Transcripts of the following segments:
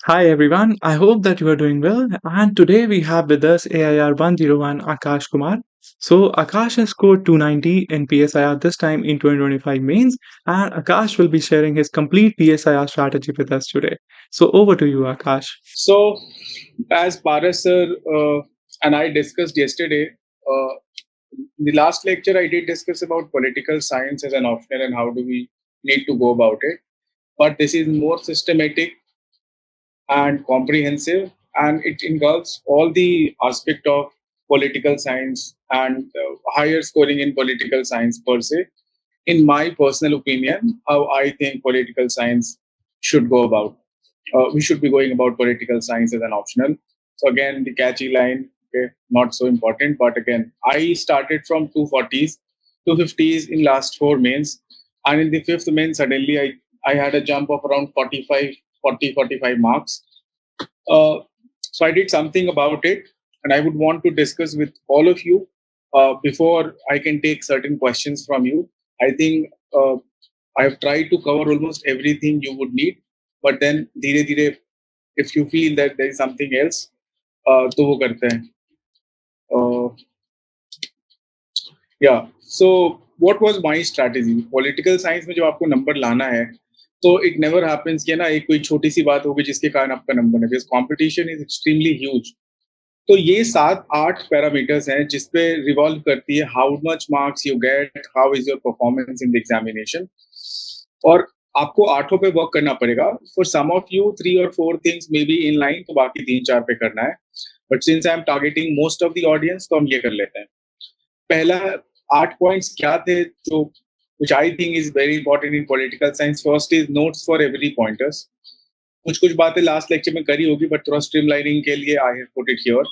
Hi everyone, I hope that you are doing well. And today we have with us AIR 101 Akash Kumar. So, Akash has scored 290 in PSIR this time in 2025 mains, and Akash will be sharing his complete PSIR strategy with us today. So, over to you, Akash. So, as Paras sir and I discussed yesterday, the last lecture I did discuss about political science as an optional and how do we need to go about it. But this is more systematic and comprehensive, and it engulfs all the aspect of political science and higher scoring in political science per se. In my personal opinion, how I think political science should go about. We should be going about political science as an optional. So again, the catchy line, okay, not so important. But again, I started from 240s, 250s in last four mains, and in the fifth main, suddenly I had a jump of around 45 marks. Uh, so I did something about it, and I would want to discuss with all of you before I can take certain questions from you. I think I have tried to cover almost everything you would need, but then धीरे धीरे if you feel that there is something else, तो वो करते हैं. Uh, yeah. So what was my strategy? Political science में जब आपको number लाना है, तो it never happens कि ना एक कोई छोटी सी बात होगी जिसके कारण आपका नंबर है. Because competition is extremely huge. तो ये 7-8 पैरामीटर्स हैं जिस पे रिवॉल्व करती है how much marks you get, how is your performance in the examination. और आपको आठों पे वर्क करना पड़ेगा. फॉर सम ऑफ यू 3 और 4 things may be in line, तो बाकी 3-4 पे करना है. But since I am targeting most of the audience, तो हम ये कर लेते हैं. पहला 8 पॉइंट्स क्या थे जो which I think is very important in political science. First is notes for every pointers. कुछ कुछ बातें लास्ट लेक्चर में करी होगी, बट थोड़ा स्ट्रीमलाइनिंग के लिए I have put it here.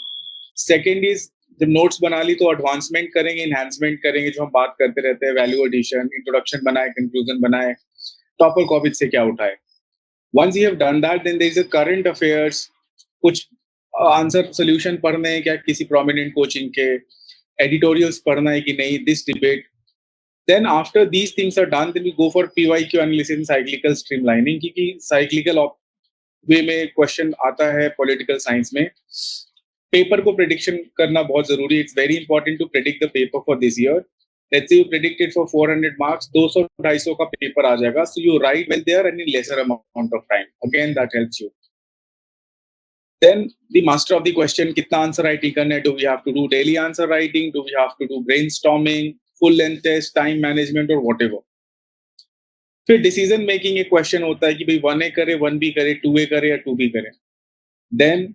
Second is जब नोट्स बना ली तो एडवांसमेंट करेंगे, इनहेंसमेंट करेंगे, जो हम बात करते रहते हैं, वैल्यू एडिशन, इंट्रोडक्शन बनाए, कंक्लूजन बनाए, टॉपर कॉपीज से क्या उठाए. Once you have done that, then there is a current affairs. कुछ आंसर सोल्यूशन पढ़ने हैं क्या किसी प्रोमिनेंट कोचिंग के, एडिटोरियल्स पढ़ना है कि नहीं, this debate. Then after these things are done, then we go for PYQ analysis and cyclical streamlining, क्योंकि cyclical वे में क्वेश्चन आता है पॉलिटिकल साइंस में. पेपर को प्रिडिक्शन करना बहुत जरूरी. It's very important to predict the paper for this year. Let's say you predicted for 400 marks, 200-250 का पेपर आ जाएगा. So you write well there and in lesser amount of time. Again that helps you. Then the master of the question, कितना answer writing करना है. Do we have to do daily answer writing, do we have to do brainstorming, full length test, time management और whatever. फिर decision making एक question होता है कि भाई 1A करे, 1B करे, 2A करे या 2B करे. Then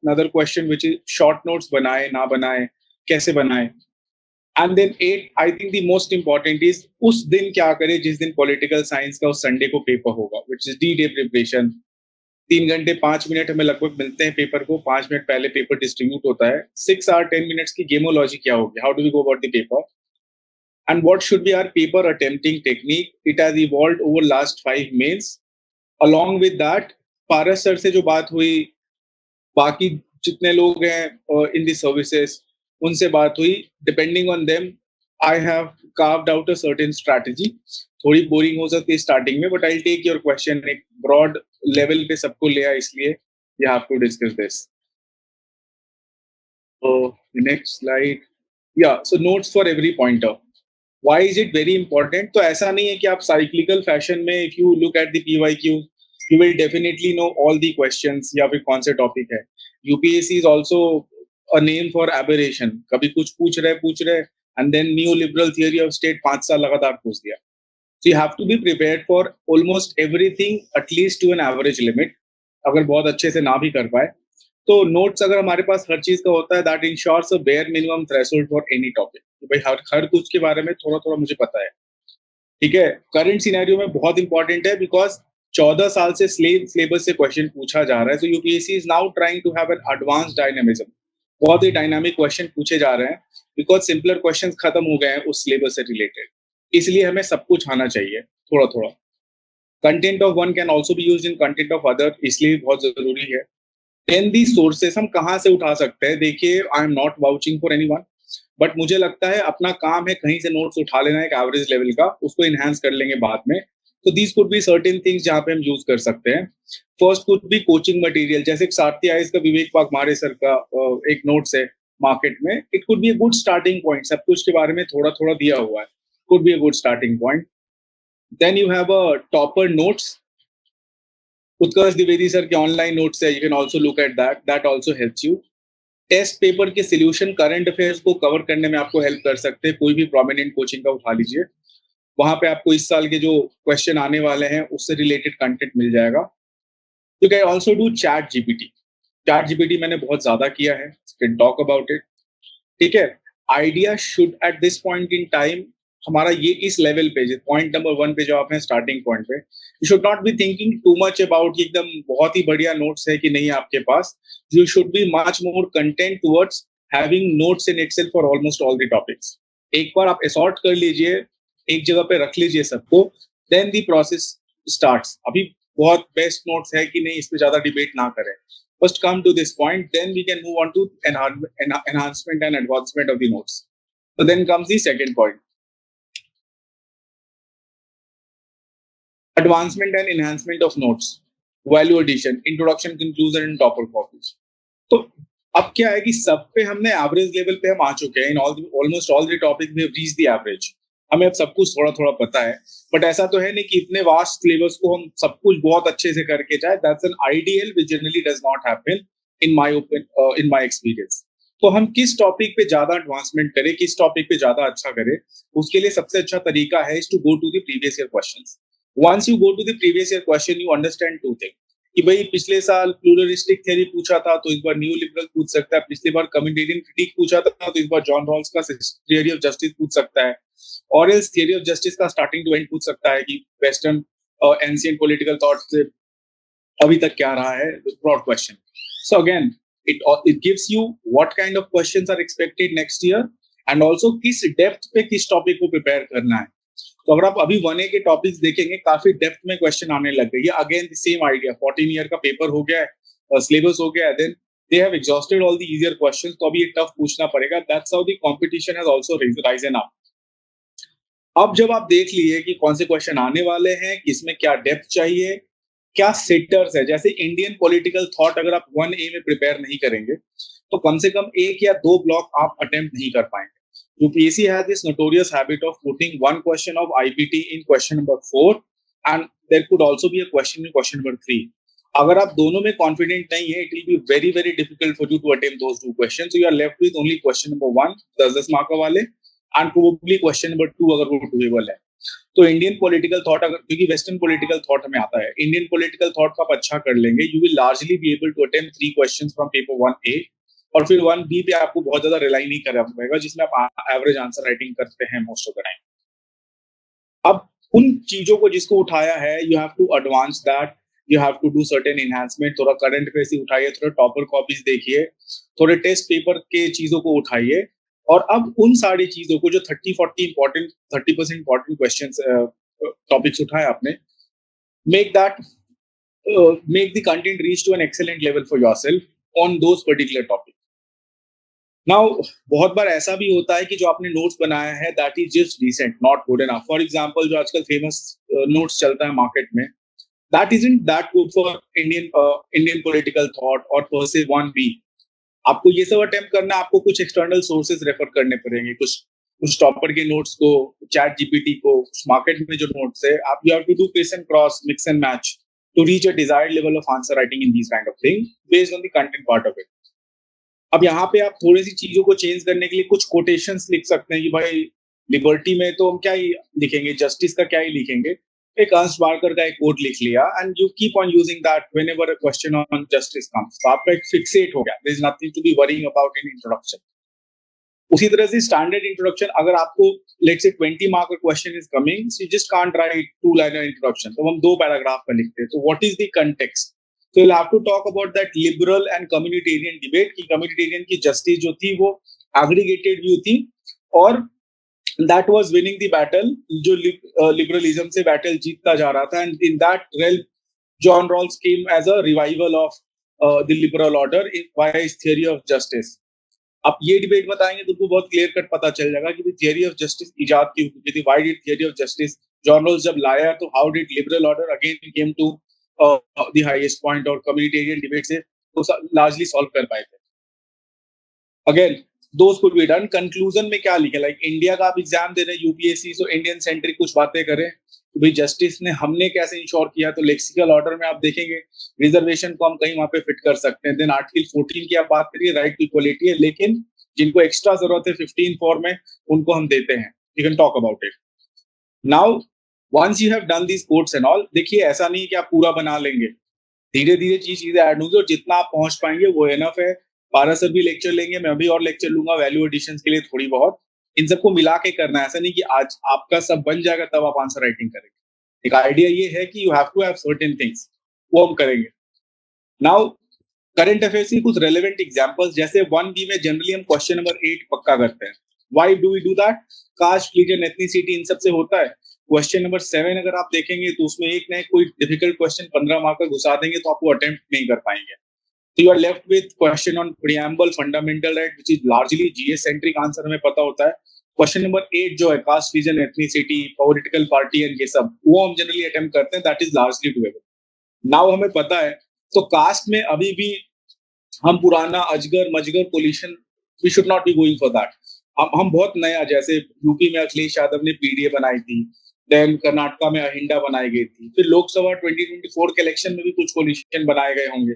another question which is short notes बनाए ना बनाए, कैसे बनाए. And then 8 I think the most important is उस दिन क्या करे जिस दिन पॉलिटिकल साइंस का उस संडे को पेपर होगा, which is D day preparation. 3 घंटे 5 मिनट हमें लगभग मिलते हैं पेपर को. 5 मिनट पहले पेपर डिस्ट्रीब्यूट होता है. 6 और 10 मिनट्स की गेमोलॉजी क्या होगी, how do we go about the paper, and what should be our paper attempting technique. It has evolved over last 5 mains. Along with that, Paras sir से जो बात हुई, बाकी जितने लोग हैं इन दी सर्विसेज, उनसे बात हुई. Depending on them I have carved out a certain strategy. थोड़ी बोरिंग हो सकती है स्टार्टिंग में, but I take your question एक ब्रॉड लेवल पे सबको ले आया, इसलिए we have to discuss this. तो next slide. Yeah so notes for every pointer. Why is it very important? तो ऐसा नहीं है कि आप साइक्लिकल फैशन में if you look at the PYQ, you will definitely know all the questions या फिर कौन से टॉपिक है. UPSC is also a name for aberration. कभी कुछ पूछ रहे and then neoliberal theory of state 5 साल लगातार पूछ दिया. So you have to be prepared for almost everything at least to an average limit. अगर बहुत अच्छे से ना भी कर पाए तो नोट्स अगर हमारे पास हर चीज का होता है, that ensures a bare minimum threshold for any topic. भाई हर कुछ के बारे में थोड़ा थोड़ा मुझे पता है. ठीक है. करंट सिनेरियो में बहुत इंपॉर्टेंट है, बिकॉज 14 साल से सिलेबस से क्वेश्चन पूछा जा रहा है. So UPSC is now trying to have an advance dynamism. बहुत ही डायनामिक क्वेश्चन पूछे जा रहे हैं, बिकॉज सिंपलर क्वेश्चन खत्म हो गए हैं उस सिलेबस से रिलेटेड. इसलिए हमें सब कुछ आना चाहिए थोड़ा थोड़ा. Content of one can also be use in content of other, इसलिए बहुत जरूरी है. देन दी सोर्सेस हम कहाँ से उठा सकते हैं. देखिए, I am not vouching for anyone, but मुझे लगता है अपना काम है कहीं से नोट्स उठा लेना एक एवरेज लेवल का, उसको इनहेंस कर लेंगे बाद में. तो these could be certain things जहाँ पे हम यूज कर सकते हैं. First could be coaching material, जैसे सारथी आईएएस का विवेक वाघमारे सर का एक नोट्स है मार्केट में. It could be a good starting point. सब कुछ के बारे में थोड़ा थोड़ा दिया हुआ है. Could be a good starting point. Then you have a topper notes. Utkarsh Dwivedi sir के ऑनलाइन नोट्स है. You can also look at that. That also helps you. Test paper के सोल्यूशन करंट अफेयर्स को कवर करने में आपको help कर सकते हैं. कोई भी प्रोमिनेंट कोचिंग का उठा लीजिए, वहां पे आपको इस साल के जो क्वेश्चन आने वाले हैं उससे रिलेटेड कंटेंट मिल जाएगा. You can also do chat GPT. Chat GPT मैंने बहुत ज्यादा किया है. Can talk about it. ठीक है. Idea should at this point in time, हमारा ये इस लेवल पे, पॉइंट नंबर 1 पे जो आप हैं स्टार्टिंग पॉइंट पे, you should not be thinking too much about एकदम बहुत ही बढ़िया नोट्स है कि नहीं आपके पास. You should be much more content towards having notes in itself for almost all the topics. एक बार आप असॉर्ट कर लीजिए, एक जगह पे रख लीजिए सबको, देन द प्रोसेस स्टार्ट्स. अभी बहुत बेस्ट नोट्स है कि नहीं, इस पे ज्यादा डिबेट ना करें. First come to this point, then we can move on to enhancement and advancement of the notes. So then comes the second point. Advancement and enhancement of notes. Value addition, introduction, conclusion and topper copies. तो अब क्या है कि सब पे हमने average level पे हम आ चुके हैं. In almost all the topic we have reached the average. हमें अब सब कुछ थोड़ा थोड़ा पता है, बट ऐसा तो है नहीं कि इतने वास्ट सिलेबस को हम सब कुछ बहुत अच्छे से करके जाए. That's an ideal which generally does not happen in my experience. तो हम किस टॉपिक पे ज्यादा एडवांसमेंट करें, किस टॉपिक पे ज्यादा अच्छा करें, उसके लिए सबसे अच्छा तरीका है to go to the previous year questions. Once you go to the previous year question, you understand two things कि भाई पिछले साल प्लूरलिस्टिक थ्योरी पूछा था तो इस बार न्यू लिबरल पूछ सकता है. पिछली बार कम्युनिटेरियन क्रिटिक पूछा था तो इस बार जॉन रॉल्स का थियरी ऑफ जस्टिस पूछ सकता है. और इस थियरी ऑफ जस्टिस का स्टार्टिंग टू एंड पूछ सकता है कि वेस्टर्न एंशिएंट पॉलिटिकल थॉट से अभी तक क्या रहा है. Broad question. So again it gives you what kind of questions are expected next year and also किस डेप्थ पे किस टॉपिक को प्रिपेयर करना है. तो अगर आप अभी 1A के टॉपिक्स देखेंगे, काफी डेप्थ में क्वेश्चन आने लग गए. ये again the same idea, 14 year का पेपर हो गया है, सिलेबस हो गया है, then they have exhausted all the easier questions. तो अभी ये टफ पूछना पड़ेगा. That's how the competition has also risen up. अब जब आप देख लिए कि कौन से क्वेश्चन आने वाले हैं, किसमें क्या डेप्थ चाहिए, क्या सेक्टर्स है, जैसे इंडियन पॉलिटिकल थॉट अगर आप 1A में प्रिपेयर नहीं करेंगे तो कम से कम 1 या 2 ब्लॉक आप अटेम्प्ट नहीं कर पाएंगे. UPSC has this notorious habit of putting one question of IPT in question number 4 and there could also be a question in question number 3. अगर आप दोनों में कॉन्फिडेंट नहीं है, it will be very very difficult for you to attempt those two questions. So you are left with only question number 1 10 mark वाले and probably question number 2 अगर वो doable है. तो इंडियन पॉलिटिकल थॉट, अगर क्योंकि western political thought हमें आता है, इंडियन पॉलिटिकल थॉट को आप अच्छा कर लेंगे, you will largely be able to attempt 3 questions from paper 1A. और फिर 1B पे आपको बहुत ज्यादा रिलाई नहीं करना पड़ेगा, जिसमें आप एवरेज आंसर राइटिंग करते हैं मोस्ट ऑफ द टाइम. अब उन चीजों को जिसको उठाया है, you have to advance that. You have to do certain enhancement. थोड़ा करंट अफेयर्स ही उठाइए, थोड़ा टॉपर कॉपीज देखिए, थोड़े टेस्ट पेपर के चीजों को उठाइए. और अब उन सारी चीजों को जो 30-40 इंपॉर्टेंट 30% इंपॉर्टेंट क्वेश्चन टॉपिक्स उठाए आपने, make the content reach to an excellent level for yourself on those particular topic. Now बहुत बार ऐसा भी होता है कि जो आपने नोट्स बनाया है that is just decent, not good enough. For example जो आजकल फेमस नोट्स चलता है मार्केट में, that isn't that good for Indian political thought और पर से 1B. आपको ये सब अटेम्प्ट करना, आपको कुछ एक्सटर्नल सोर्सेज रेफर करने पड़ेंगे, कुछ टॉपर के नोट्स को, चैट जीपीटी को, मार्केट में जो नोट्स है, आप you have to do pace and cross, mix and match to reach a desired level of answer writing in these kind of thing based on the content part of it. अब यहाँ पे आप थोड़ी सी चीजों को change करने के लिए कुछ कोटेशंस लिख सकते हैं कि भाई लिबर्टी में तो हम क्या ही लिखेंगे, जस्टिस का क्या ही लिखेंगे. एक अर्नस्ट बार्कर का एक कोट लिख लिया and you keep on using that whenever a question on justice comes. तो आपका एक फिक्सेट हो गया. There is nothing to be worrying about in introduction. उसी तरह से स्टैंडर्ड इंट्रोडक्शन, अगर आपको लेट्स से 20 मार्क का question is coming, so you just can't right 2 liner introduction. तो हम 2 पैराग्राफ का लिखते हैं. तो what is the context? So you'll have to talk about that liberal and communitarian debate कि communitarian की justice जो थी वो aggregated view थी और that was winning the battle, जो liberalism से battle जीतता जा रहा था. And in that realm, John Rawls came as a revival of the liberal order via his theory of justice. आप ये डिबेट बताएंगे तो आपको बहुत क्लियर कट पता चल जाएगा कि थियरी ऑफ जस्टिस इजाद की हुई थी. Why did theory of justice journals जब लाया तो how did liberal order again came to the highest point और कम्युनिटेरियन डिबेट से तो लार्जली सॉल्व कर पाए थे। Again those could be done. Conclusion में क्या लिखे, लाइक इंडिया का आप एग्जाम दे रहे हैं यूपीएससी, सो इंडियन सेंट्रिक कुछ बातें करें कि भाई जस्टिस ने हमने कैसे इंश्योर किया, तो लेक्सिकल ऑर्डर में आप देखेंगे रिजर्वेशन को हम कहीं वहां पे फिट कर सकते हैं। देन आर्टिकल 14 की आप बात करिए, राइट टू इक्वलिटी है, लेकिन जिनको एक्स्ट्रा जरूरत है 15 फॉर में उनको हम देते हैं। You can talk about it. Now once you have done these codes and all, देखिए ऐसा नहीं कि आप पूरा बना लेंगे, धीरे धीरे चीजें ऐड होंगी और जितना आप पहुंच पाएंगे वो एनफ है। पारा सर भी लेक्चर लेंगे, मैं भी और लेक्चर लूंगा वैल्यू एडिशन के लिए थोड़ी बहुत। इन सबको मिला के करना है, ऐसा नहीं कि आज आपका सब बन जाएगा तब आप आंसर राइटिंग करेंगे। एक आइडिया ये है कि you have to have certain things, वो हम करेंगे। नाउ करंट अफेयर्स की कुछ रेलेवेंट एग्जांपल्स, जैसे 1B में जनरली हम क्वेश्चन नंबर 8 पक्का करते हैं। Why do we do that? Caste, religion, ethnicity, इन सब से होता है। क्वेश्चन नंबर 7 अगर आप देखेंगे तो उसमें एक ना एक कोई डिफिकल्ट क्वेश्चन 15 मार्क का घुसा देंगे तो आपको अटेम्प्ट नहीं कर पाएंगे। So you are left with question on preamble, fundamental right, which is largely GS centric answer हमें पता होता है। क्वेश्चन नंबर 8 जो है caste, region, ethnicity, political party and ये सब, वो हम जनरली अटेम्प्ट करते हैं, that is largely doable. Now हमें पता है तो कास्ट में अभी भी हम पुराना अजगर मजगर pollution, we should not be going for that. हम बहुत नया, जैसे यूपी में अखिलेश यादव ने पीडीए बनाई थी, देन कर्नाटका में अहिंडा बनाई गई थी, फिर लोकसभा 2024 के इलेक्शन में भी कुछ कोलिशन बनाए गए होंगे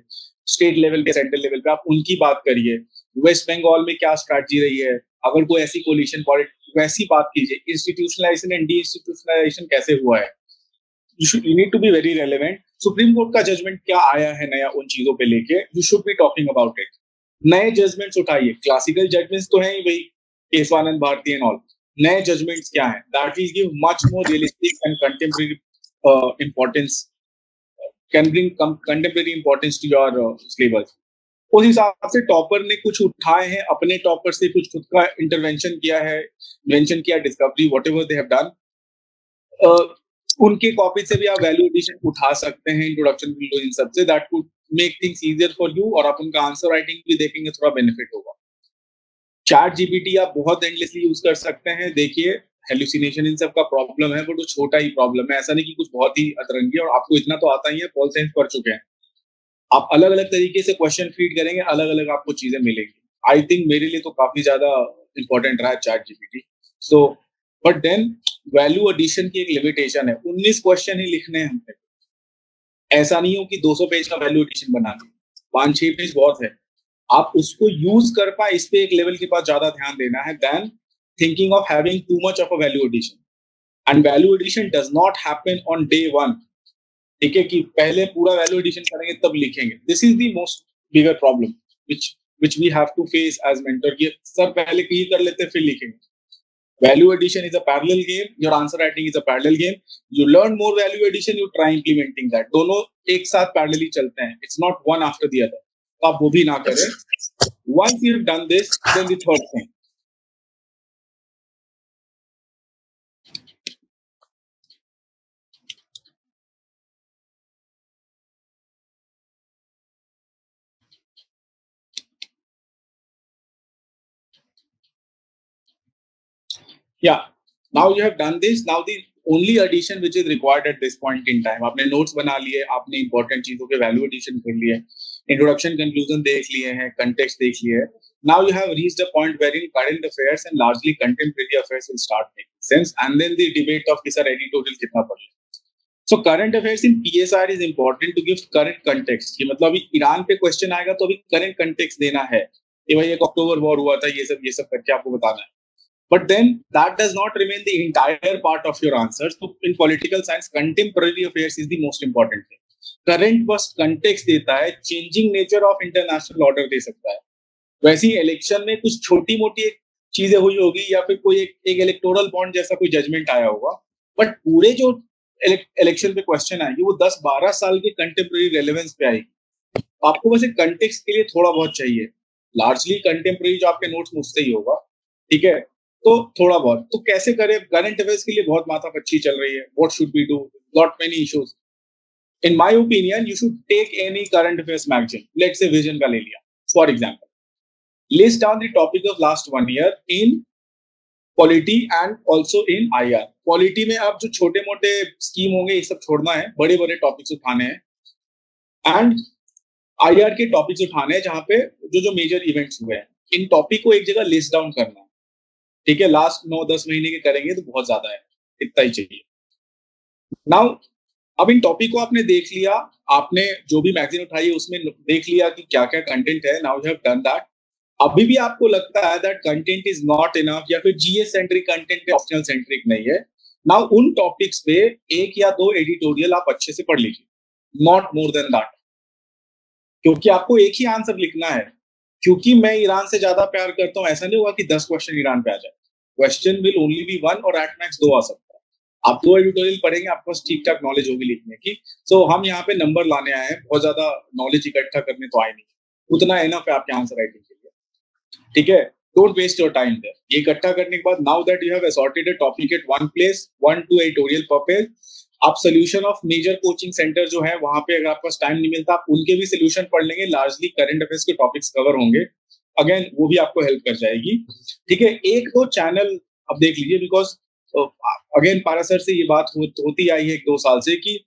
स्टेट लेवल पे, सेंट्रल लेवल पे, आप उनकी बात करिए। वेस्ट बंगाल में क्या स्ट्रैटेजी रही है, अगर कोई ऐसी कोलिशन वैसी बात कीजिए। इंस्टीट्यूशनलाइजेशन एंड डी इंस्टीट्यूशनलाइजेशन कैसे हुआ है, you need to be very relevant. Supreme Court का जजमेंट क्या आया है नया उन चीजों पे लेके, you should be talking about it. नए जजमेंट्स उठाइए, क्लासिकल जजमेंट्स तो है ही भाई, केशवानंद भारती एंड ऑल। नए जजमेंट्स क्या है, that will give much more realistic and contemporary importance, can bring contemporary importance to your syllabus. उस हिसाब से टॉपर ने कुछ उठाए हैं, अपने टॉपर से कुछ खुद का इंटरवेंशन किया है, इन्वेंशन किया, discovery, whatever they have done, उनके कॉपी से भी आप वैल्यू एडिशन उठा सकते हैं, इंट्रोडक्शन इन सब से, that would make things easier for you. और आप उनका आंसर राइटिंग भी देखेंगे, थोड़ा बेनिफिट होगा। चैट जीपीटी आप बहुत एंडलेसली यूज कर सकते हैं। देखिए हेलुसिनेशन इन सब का प्रॉब्लम है, बट वो छोटा ही प्रॉब्लम है, ऐसा नहीं कि कुछ बहुत ही अतरंगी। और आपको इतना तो आता ही है, पॉल साइंस पढ़ चुके हैं आप, अलग अलग तरीके से क्वेश्चन फीड करेंगे, अलग अलग आपको चीजें मिलेंगी। आई थिंक मेरे लिए तो काफी ज्यादा इंपॉर्टेंट रहा है ChatGPT. So but then value addition की एक लिमिटेशन है, 19 क्वेश्चन ही लिखने हैं हमने। ऐसा नहीं हो कि 200 पेज का वैल्यू एडिशन बना दी, 5-6 पेज बहुत है। आप उसको यूज कर पाए, इस पे एक लेवल के पास ज्यादा ध्यान देना है then thinking of having too much of a value addition. And value addition does not happen on day 1, ठीक है, कि पहले पूरा वैल्यू एडिशन करेंगे तब लिखेंगे। This is the most bigger problem which we have to face as mentor, कि sir पहले क्लियर कर लेते फिर लिखेंगे। Value addition is a parallel game. Your answer writing is a parallel game. You learn more value addition, you try implementing that. दोनों एक साथ parallelly चलते हैं. It's not one after the other. तो आप वो भी ना करें. Once you've done this, then the third thing. Yeah. Now you have done this. Now the only addition which is required at this point in time. आपने notes बना लिए, आपने important चीजों के value addition कर लिए, introduction, conclusion देख लिए हैं, context देख लिए है. Now you have reached a point wherein current affairs and largely contemporary affairs will start making sense, and then the debate of कि sir editorial कितना पढ़ लें. So current affairs in PSR is important to give current context. कि मतलब अभी Iran पे question आएगा तो अभी current context देना है कि भाई एक अक्टूबर वॉर हुआ था, ये सब करके आपको बताना है. But then that does not remain the entire part of your answer. So in political science, contemporary affairs is the most important thing. Current बस context देता है, changing nature of international order दे सकता है. वैसे ही इलेक्शन में कुछ छोटी मोटी चीजें हुई होगी या फिर कोई एक इलेक्टोरल बॉन्ड जैसा कोई जजमेंट आया होगा, बट पूरे जो इलेक्शन पे क्वेश्चन आएगी वो 10-12 साल के कंटेम्प्रेरी रेलेवेंस पे आएगी. आपको बस एक कंटेक्स्ट के लिए थोड़ा बहुत चाहिए. लार्जली कंटेम्प्रेरी जो आपके नोट्स मुझसे ही होगा, ठीक है, तो थोड़ा बहुत. तो कैसे करें? करंट अफेयर्स के लिए बहुत माथापच्ची चल रही है. What should we do? Lot many issues. In my opinion you should take any current affairs magazine. Let's say Vision का ले लिया for example. List down the topic of last 1 year in polity and also in IR. Polity में आप जो छोटे मोटे scheme होंगे ये सब छोड़ना है, बड़े बड़े टॉपिक्स उठाने हैं, एंड आईआर के टॉपिक्स उठाने हैं जहां पे जो जो मेजर इवेंट्स हुए हैं, इन टॉपिक को एक जगह लिस्ट डाउन करना है। ठीक है, लास्ट 9-10 महीने के करेंगे तो बहुत ज्यादा है, इतना ही चाहिए। नाउ अब इन टॉपिक को आपने देख लिया, आपने जो भी मैगजीन उठाई है उसमें देख लिया कि क्या क्या कंटेंट है, now you have done that. अभी भी आपको लगता है that content is not enough या फिर जीएस सेंट्रिक कंटेंट है, ऑप्शनल सेंट्रिक नहीं है, नाउ उन टॉपिक्स पे एक या दो एडिटोरियल आप अच्छे से पढ़ लीजिए, नॉट मोर देन दैट। क्योंकि आपको एक ही आंसर लिखना है। क्योंकि मैं ईरान से ज्यादा प्यार करता हूँ ऐसा नहीं होगा कि 10 क्वेश्चन ईरान पे आ जाए। Question will only be one और एट मैक्स 2 आ सकता है। आप 2 एडिटोरियल पढ़ेंगे, आपके पास ठीक ठाक नॉलेज होगी लिखने की। सो हम यहाँ पे नंबर लाने आए हैं, बहुत ज्यादा नॉलेज इकट्ठा करने तो आए नहीं। उतना इनफ है आपके आंसर राइटिंग के लिए। ठीक है, don't waste your time there. ये इकट्ठा करने के बाद now that you have assorted a topic at one place, 1-2 editorial पर पेज, आप solution of major coaching centre जो है वहां पे अगर आपके पास टाइम नहीं मिलता, आप उनके भी सोल्यूशन पढ़ लेंगे, लार्जली करंट अफेयर्स के टॉपिक्स कवर होंगे। अगेन वो भी आपको हेल्प कर जाएगी। ठीक है, एक दो चैनल अब देख लीजिए, बिकॉज अगेन पारा सर से ये बात होती आई है 1-2 साल से कि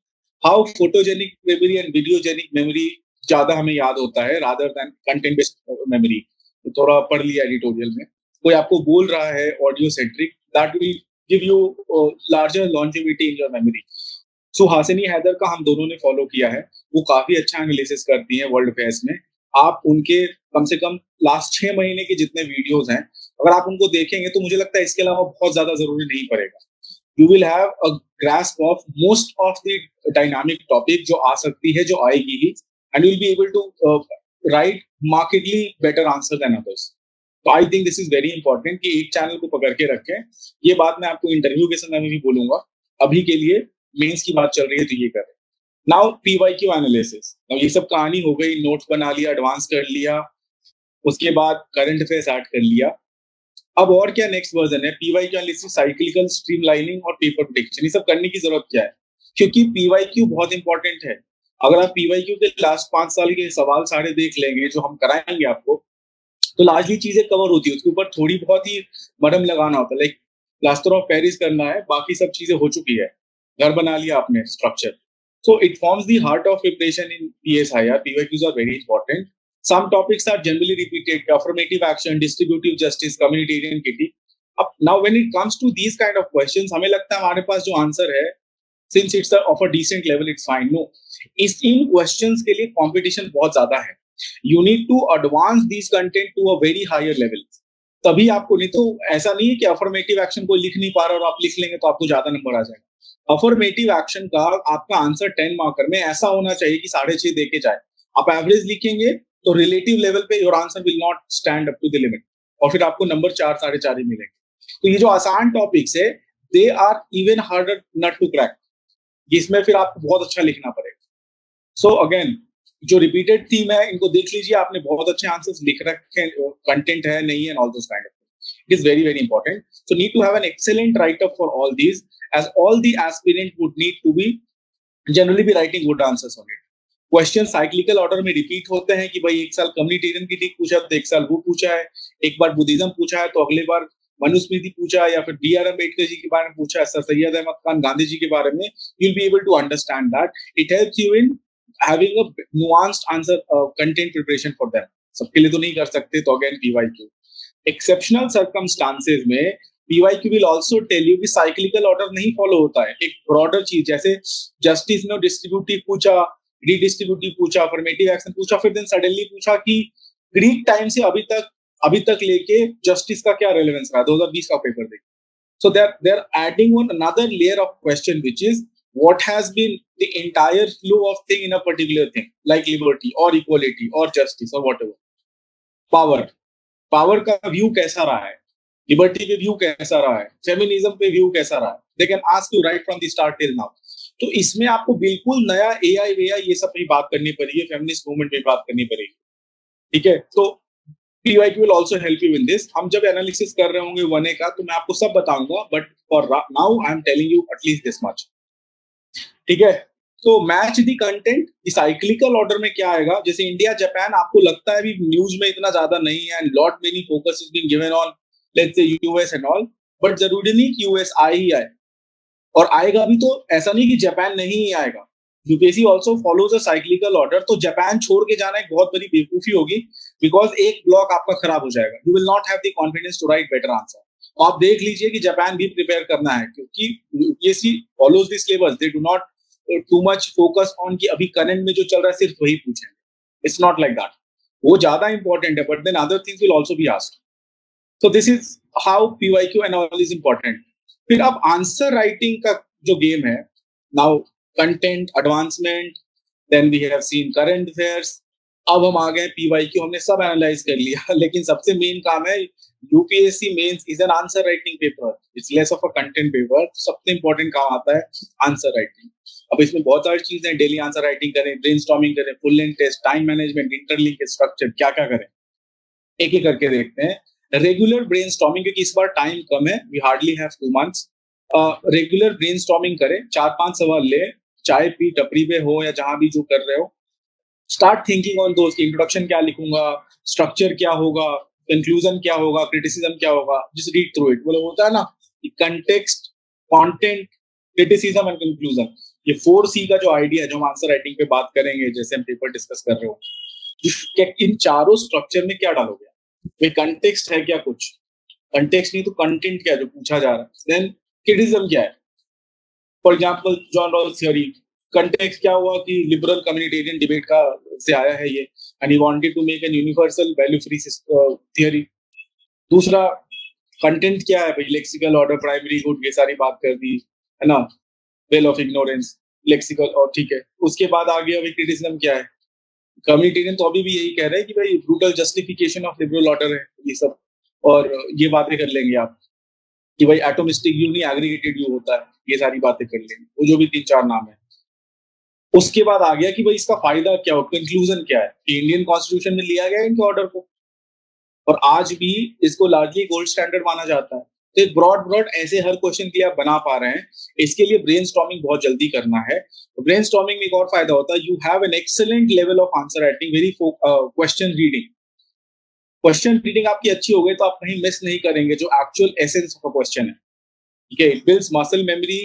how photogenic memory and videogenic memory ज्यादा हमें याद होता है rather than content based memory. तो थोड़ा पढ़ लिया एडिटोरियल में, कोई आपको बोल रहा है audio centric, that will give you larger longevity in your memory. Suhasini Haidar का हम दोनों ने फॉलो किया है, वो काफी अच्छा एनालिसिस करती हैं वर्ल्ड अफेयर्स में। आप उनके कम से कम लास्ट 6 महीने के जितने वीडियोस हैं, अगर आप उनको देखेंगे तो मुझे लगता है इसके अलावा बहुत ज्यादा जरूरी नहीं पड़ेगा। You will have a grasp of most of the dynamic topic जो आ सकती है, जो आएगी ही, and you will be able to write markedly better answer than others. तो I think this is very important कि एक चैनल को पकड़ के रखें। ये बात मैं आपको इंटरव्यू के समय में भी बोलूंगा। अभी के लिए मेंस की बात चल रही है तो ये करें। नाउ पीवाईक्यू एनालिसिस, ये सब कहानी हो गई, नोट्स बना लिया, एडवांस कर लिया, उसके बाद करंट अफेयर्स ऐड कर लिया। अब और क्या नेक्स्ट वर्जन है, पीवाईक्यू एनालिसिस, साइक्लिकल स्ट्रीमलाइनिंग और पेपर प्रेडिक्शन। ये सब करने की जरूरत क्या है, क्योंकि पीवाईक्यू बहुत इंपॉर्टेंट है। अगर आप पीवाईक्यू के लास्ट 5 साल के सवाल सारे देख लेंगे जो हम कराएंगे आपको, तो लार्जली चीजें कवर होती है, उसके ऊपर थोड़ी बहुत ही मरहम लगाना होता है, लाइक प्लास्टर ऑफ पेरिस करना है, बाकी सब चीजें हो चुकी है, घर बना लिया आपने structure. So it forms the heart of preparation in PSIR. PYQs are very important. Some topics are generally repeated: affirmative action, distributive justice, communitarian kitty. Up now, when it comes to these kind of questions, हमें लगता है हमारे पास जो answer है, since it's of a decent level, it's fine. No, इस इन questions के लिए competition बहुत ज्यादा है. You need to advance these content to a very higher level. तभी आपको, नहीं तो ऐसा नहीं है कि अफर्मेटिव एक्शन कोई लिख नहीं पा रहा और आप लिख लेंगे तो आपको ज्यादा नंबर आ जाएगा। अफर्मेटिव एक्शन का आपका आंसर 10 मार्कर में ऐसा होना चाहिए कि 6.5 देके जाए। आप एवरेज लिखेंगे तो रिलेटिव लेवल पे your answer will not stand up to the limit, और फिर आपको नंबर 4-4.5 ही मिलेंगे। तो ये जो आसान टॉपिक्स है, they are even harder nut to crack, जिसमें फिर आपको बहुत अच्छा लिखना पड़ेगा। सो अगेन, जो रिपीटेड थीम है इनको देख लीजिए, आपने बहुत अच्छे आंसर्स लिख रखे, कंटेंट है नहीं है, and all those kind of things. It is very very important. So need to have an excellent write up for all these, as all the aspirant would need to be generally be writing good answers on it. Question cyclical order में repeat होते हैं कि भाई एक साल communitarian की ठीक पूछा तो एक साल वो पूछा है, एक बार बुद्धिज्म पूछा है तो अगले बार मनुस्मृति पूछा है, या फिर बी आर अम्बेडकर जी के बारे में पूछा है, सर सैयद अहमद खान गांधी जी के बारे में। You will be able to understand that. It helps you in having a nuanced answer content preparation for them. सबके लिए तो नहीं कर सकते, तो अगेन पीवाईक्यू। एक्सेप्शनल सर्कमस्टांसेस में PYQ will also tell you कि साइक्लिकल ऑर्डर नहीं फॉलो होता है। एक ब्रॉडर चीज, जैसे जस्टिस ने डिस्ट्रीब्यूटिव पूछा, रीडिस्ट्रीब्यूटिव पूछा, अफर्मेटिव एक्शन पूछा, फिर देन सडनली पूछा कि ग्रीक टाइम से अभी तक लेके जस्टिस का क्या रेलेवेंस रहा, 2020 का पेपर देखिए। So they're adding on another layer of question, which is what has been the entire flow of thing in a particular thing, like liberty or equality or justice or whatever. Power का view कैसा रहा है, liberty पे view कैसा रहा है, feminism पे view कैसा रहा है, they can ask you right from the start till now. तो इसमें आपको बिल्कुल नया एआई वेआई ये सब पे बात करनी पड़ेगी, फेमिनिस्ट मूवमेंट पे बात करनी पड़ेगी। ठीक है, तो PYQ will also help you in this. हम जब एनालिसिस कर रहे होंगे 1A का तो मैं आपको सब बताऊंगा, but for now I am telling you at least this much. ठीक है, तो match the content, cyclical order में क्या आएगा, जैसे इंडिया जापान आपको लगता है अभी न्यूज में इतना ज्यादा नहीं है, and lot many focus is being given on let's say US and all, but जरूरी नहीं कि यूएस आए ही आए, और आएगा भी तो ऐसा नहीं कि जापान नहीं ही आएगा। UPSC also follows a cyclical order, तो जापान छोड़ के जाना एक बहुत बड़ी बेवकूफी होगी, बिकॉज एक ब्लॉक आपका खराब हो जाएगा, you will not have the confidence to write better answer. तो आप देख लीजिए कि जापान भी प्रिपेयर करना है, क्योंकि UPSC follows the syllabus, they do not too much focus on कि अभी करंट में जो चल रहा है सिर्फ वही पूछेंगे। इट्स नॉट लाइक दैट, वो ज्यादा इंपॉर्टेंट है, but then other things will also be asked. So this is how PYQ and all is important. फिर अब आंसर राइटिंग का जो गेम है, now content advancement, then we have seen current affairs, अब हम आ गए पीवाईक्यू, हमने सब एनालाइज कर लिया लेकिन सबसे मेन काम है, UPSC mains is an answer writing paper, it's less of a content paper. सबसे इंपॉर्टेंट काम आता है आंसर राइटिंग। अब इसमें बहुत सारी चीजें, डेली आंसर राइटिंग करें, ब्रेनस्टॉर्मिंग करें, full length test, time management, interlink structure, क्या क्या करें, एक एक करके देखते हैं। रेगुलर ब्रेनस्टॉर्मिंग, क्योंकि इस बार टाइम कम है, we hardly have 2 months। Regular brainstorming करें, 4-5 सवाल ले, चाय पी टपरी पे हो या जहां भी जो कर रहे हो, स्टार्ट थिंकिंग ऑन दोस्त, इंट्रोडक्शन क्या लिखूंगा, स्ट्रक्चर क्या होगा, कंक्लूजन क्या होगा, क्रिटिसिज्म क्या होगा, जस्ट रीड थ्रू इट। बोले होता है ना कि context, content, criticism and conclusion, ये 4C का जो आइडिया है, जो हम आंसर राइटिंग पे बात करेंगे, जैसे हम पेपर डिस्कस कर रहे हो, इन चारों स्ट्रक्चर में क्या डालोगे? भाई कंटेक्स्ट है क्या कुछ, कंटेक्स्ट नहीं तो कंटेंट क्या है जो पूछा जा रहा है, देन क्रिटिसिज्म क्या है, for example John Rawls theory, context क्या हुआ कि लिबरल कम्युनिटेरियन डिबेट का से आया है ये, and he wanted to make an universal value free theory. दूसरा कंटेंट क्या है भाई, लेक्सिकल ऑर्डर, प्राइमरी गुड, ये सारी बात कर दी है ना, वेल ऑफ इग्नोरेंस, लेक्सिकल, और ठीक है। उसके बाद आ गया भाई क्रिटिसिज्म क्या है, कम्युनिटेरियन तो अभी भी यही कह रहे हैं कि भाई brutal justification of liberal order है ये सब, और ये बातें कर लेंगे आप कि भाई एटोमिस्टिक व्यू नहीं एग्रीगेटेड व्यू होता है, ये सारी बातें कर लेंगे, वो जो भी 3-4 नाम है। उसके बाद आ गया कि भाई इसका फायदा क्या हो, कंक्लूजन क्या है, कि इंडियन कॉन्स्टिट्यूशन में लिया गया है इनके ऑर्डर को, और आज भी इसको लार्जली गोल्ड स्टैंडर्ड माना जाता है। तो एक ब्रॉड ब्रॉड ऐसे हर क्वेश्चन के लिए आप बना पा रहे हैं, इसके लिए ब्रेनस्टॉर्मिंग बहुत जल्दी करना है। तो ब्रेनस्टॉर्मिंग में एक और फायदा होता है, you have an excellent level of answer writing, very question reading, question reading आपकी अच्छी हो गई तो आप कहीं मिस नहीं करेंगे जो actual essence of a question है। ठीक है, it builds muscle memory,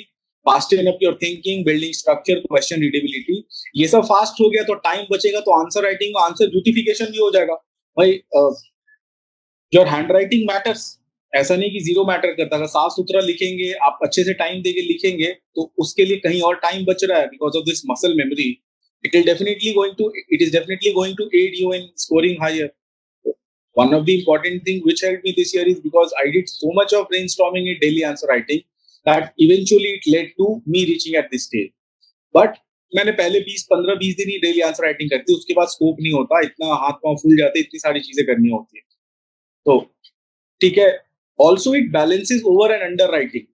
fasten up your thinking, building structure, question readability. ये सब फास्ट हो गया तो टाइम बचेगा, तो आंसर राइटिंग में आंसर ब्यूटिफिकेशन भी हो जाएगा। भाई योर हैंड राइटिंग मैटर्स, ऐसा नहीं कि जीरो मैटर करता, अगर साफ सुथरा लिखेंगे, आप अच्छे से टाइम देके लिखेंगे, तो उसके लिए कहीं और टाइम बच रहा है, because of this muscle memory, it is definitely going to aid you in scoring higher. One of the important thing which helped me this year is because I did so much of brainstorming in daily answer writing that eventually it led to me reaching at this stage. But मैंने पहले 20-15-20 दिन ही daily answer writing करती, उसके बाद scope नहीं होता, इतना हाथ पांव फूल जाते, इतनी सारी चीजें करनी होती है। तो ठीक है, also it balances over and under writing.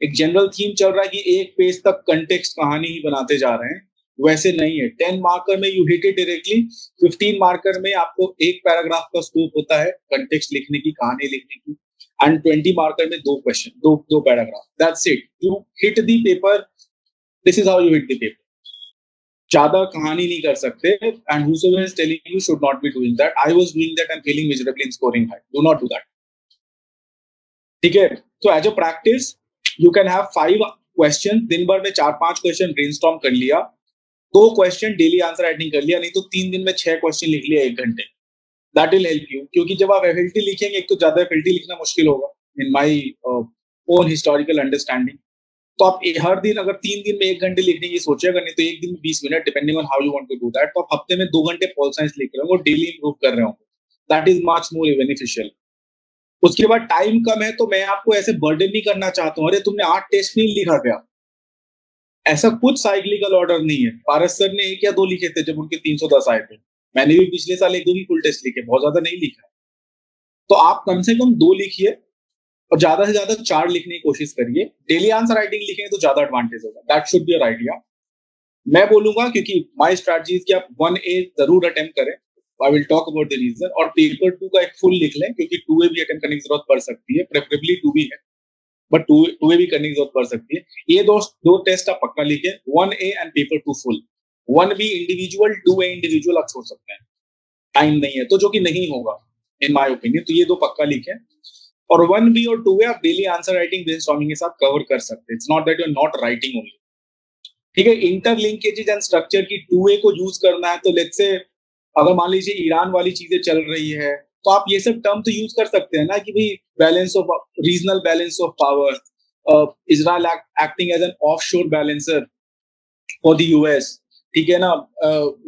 एक जनरल थीम चल रहा है कि एक पेज तक कंटेक्स्ट कहानी ही बनाते जा रहे हैं, वैसे नहीं है। 10 मार्कर में you hit it directly, 15 marker में आपको एक पैराग्राफ का स्कोप होता है कंटेक्स्ट लिखने की, कहानी लिखने की, एंड 20 मार्कर में 2 क्वेश्चन, दो paragraph, that's it, you hit the paper, this is how you hit the paper. ज्यादा कहानी नहीं कर सकते, and whosoever is telling you should not be doing that. I was doing that and failing miserably in scoring high. Do not do that. ठीक है, तो as a practice you can have 5 question, दिन भर में 4-5 question brainstorm कर लिया, 2 question daily answer writing कर लिया, नहीं तो 3 दिन में 6 क्वेश्चन लिख लिया 1 घंटे। दैट विल हेल्प यू, क्योंकि जब आप एफएलटी लिखेंगे, एक तो ज्यादा एफएलटी लिखना मुश्किल होगा in my own historical understanding. तो आप हर दिन अगर 3 दिन में 1 घंटे लिखने की सोचेगा, नहीं तो एक दिन में 20 minute, depending on how you want to do that. तो आप हफ्ते में 2 घंटे पॉल साइंस लिख रहे हो, डेली इंप्रूव कर रहे हो, that is much more beneficial. उसके बाद टाइम कम है, तो मैं आपको ऐसे बर्डन नहीं करना चाहता हूँ, अरे तुमने 8 टेस्ट नहीं लिखा क्या, ऐसा कुछ साइक्लिकल ऑर्डर नहीं है। पारस सर ने 1 या 2 लिखे थे जब उनके 310 आए थे, मैंने भी पिछले साल 1-2 ही फुल टेस्ट लिखे, बहुत ज्यादा नहीं लिखा है। तो आप कम से कम 2 लिखिए, और ज्यादा से ज्यादा 4 लिखने की कोशिश करिए। डेली आंसर राइटिंग लिखेंगे तो ज्यादा एडवांटेज होगा, that should be your idea. मैं बोलूंगा, क्योंकि माय स्ट्रेटजी कि आप 1A जरूर अटेम्प्ट करें, I will talk about the reason, और पेपर 2 का एक फुल लिख लें, क्योंकि 2A भी अटेम्प्ट करने की जरूरत पड़ सकती है, प्रेफरेबली 2 भी है, बट 2A भी करने की जरूरत पड़ सकती है। ये दो टेस्ट आप पक्का लिखें, 1A and paper 2 full. 1B individual, 2A individual आप छोड़ सकते हैं, टाइम नहीं है तो, जो कि नहीं होगा इन माय ओपिनियन, तो ये 2 पक्का लिखें। और 1B और 2A आप डेली आंसर राइटिंग ब्रेनस्टॉर्मिंग के साथ कवर कर सकते हैं। It's not that you are not writing only. ठीक है, इंटरलिंकेजेस एंड स्ट्रक्चर की 2A को यूज करना है, तो लेट्स से अगर मान लीजिए ईरान वाली चीजें चल रही है, तो आप ये सब टर्म तो यूज कर सकते हैं ना कि भाई balance of regional balance of power, Israel acting as an offshore balancer for the US, ठीक है ना,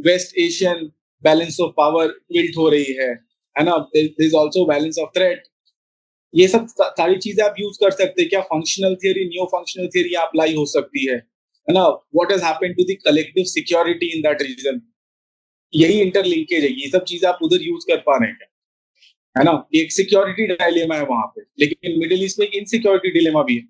West Asian balance of power built हो रही है ना, there is also balance of threat. ये सब सारी चीजें आप यूज कर सकते हैं। क्या functional theory, new functional theory apply हो सकती है ना, what has happened to the collective security in that region, यही इंटरलिंकेज है। ये सब चीजें आप उधर यूज कर पा रहे हैं क्या, है ना। एक सिक्योरिटी डायलेमा है वहां पे, लेकिन मिडिल ईस्ट में एक इनसिक्योरिटी डिलेमा भी है।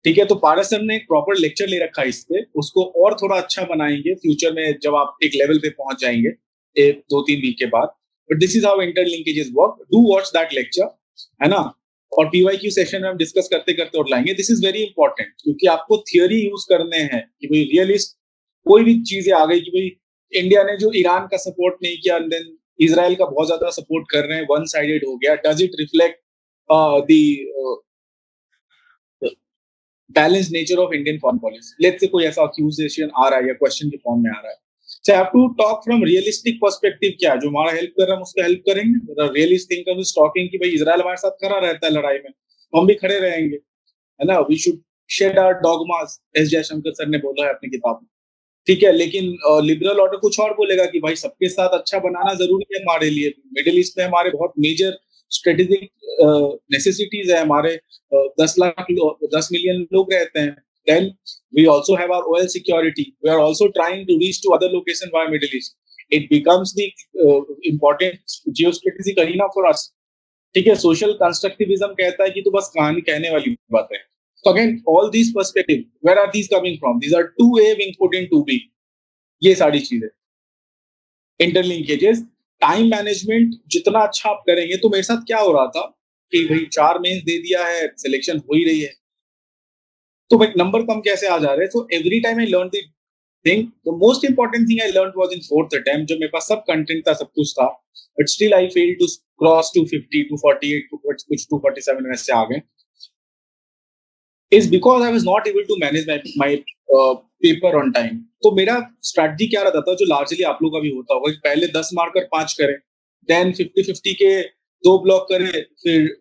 ठीक है, तो पारस सर ने एक प्रॉपर लेक्चर ले रखा है इस पे, उसको और थोड़ा अच्छा बनाएंगे फ्यूचर में जब आप एक लेवल पे पहुंच जाएंगे, एक 2-3 वीक के बाद। But this is how interlinkages work, do watch that lecture, है ना। और पीवाईक्यू सेशन में हम डिस्कस करते करते और लाएंगे। दिस इज वेरी इंपॉर्टेंट, क्योंकि आपको थियोरी यूज करने हैं कि भाई रियलिस्ट कोई भी चीजें आ गई कि भाई इंडिया ने जो ईरान का सपोर्ट नहीं किया, देन इसराइल का बहुत ज्यादा सपोर्ट कर रहे हैं, वन साइडेड हो गया, does it reflect the balance nature of Indian foreign policy. Let's say कोई ऐसा अक्यूजेशन आ रहा है या क्वेश्चन के फॉर्म में आ रहा है, so I have to talk from realistic perspective, क्या जो हमारा हेल्प कर रहा है हम उसका हेल्प करेंगे। रियलिस्ट थिंकर इज टॉकिंग कि भाई इजराइल हमारे साथ खड़ा रहता है लड़ाई में, तो हम भी खड़े रहेंगे, है ना। We should shed our dogmas, S Jaishankar sir ने बोला है अपनी किताब में। ठीक है, लेकिन लिबरल ऑर्डर कुछ और बोलेगा कि भाई सबके साथ अच्छा बनाना जरूरी है हमारे लिए। मिडिल ईस्ट में हमारे बहुत मेजर स्ट्रेटेजिक नेसेसिटीज है, हमारे 10 मिलियन लोग रहते हैं। Then we also have our oil security, we are also trying to reach to other location via Middle East, it becomes the important geostrategic arena for us। ठीक है, social constructivism कहता है कि तो बस कहानी कहने वाली बात है। So again, all these perspective, where are these coming from? These are 2A being put in 2B, ये सारी चीजें। इंटरलिंकेजेस, टाइम मैनेजमेंट जितना अच्छा आप करेंगे, तो मेरे साथ क्या हो रहा था कि भाई 4 मेंस दे दिया है, सिलेक्शन हो ही रही है, तो भाई नंबर कम कैसे आ जा रहे हैं। So every time I learn the thing, the most important thing I learn was in fourth attempt, जब मेरे पास सब कंटेंट था, सब कुछ था, but still I fail to cross 250 248 कुछ 247 में से आ गए, is because I was not able to manage my paper on time. तो मेरा स्ट्रेटजी क्या रहता था, जो लार्जली आप लोग का भी होता होगा, पहले 10 मार्कर 5 करें, देन 50-50 के 2 ब्लॉक करें, फिर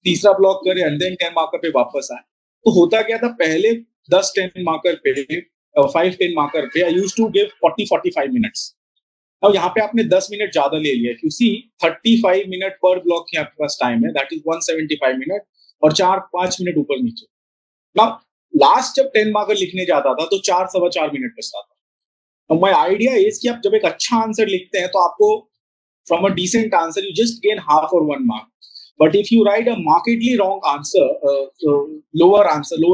तीसरा ब्लॉक करें, एंड देन 10 मार्कर पे वापस आए। तो होता क्या था, पहले 10-10 मार्कर पे 5-10 मार्कर पे I used to give 40-45 minutes. अब यहाँ पे आपने 10 मिनट ज्यादा ले लिया, यू सी 35 मिनट पर ब्लॉक की आपके पास टाइम है, दैट इज 175 मिनट, और 4-5 मिनट ऊपर नीचे। ना लास्ट जब 10 मार्कर लिखने जाता था तो 4-4.25 मिनट बचता था। तो माय आइडिया इज कि आप जब एक अच्छा आंसर लिखते हैं, तो आपको from a decent answer you just gain half और 1 mark. But if you write a markedly wrong answer, lower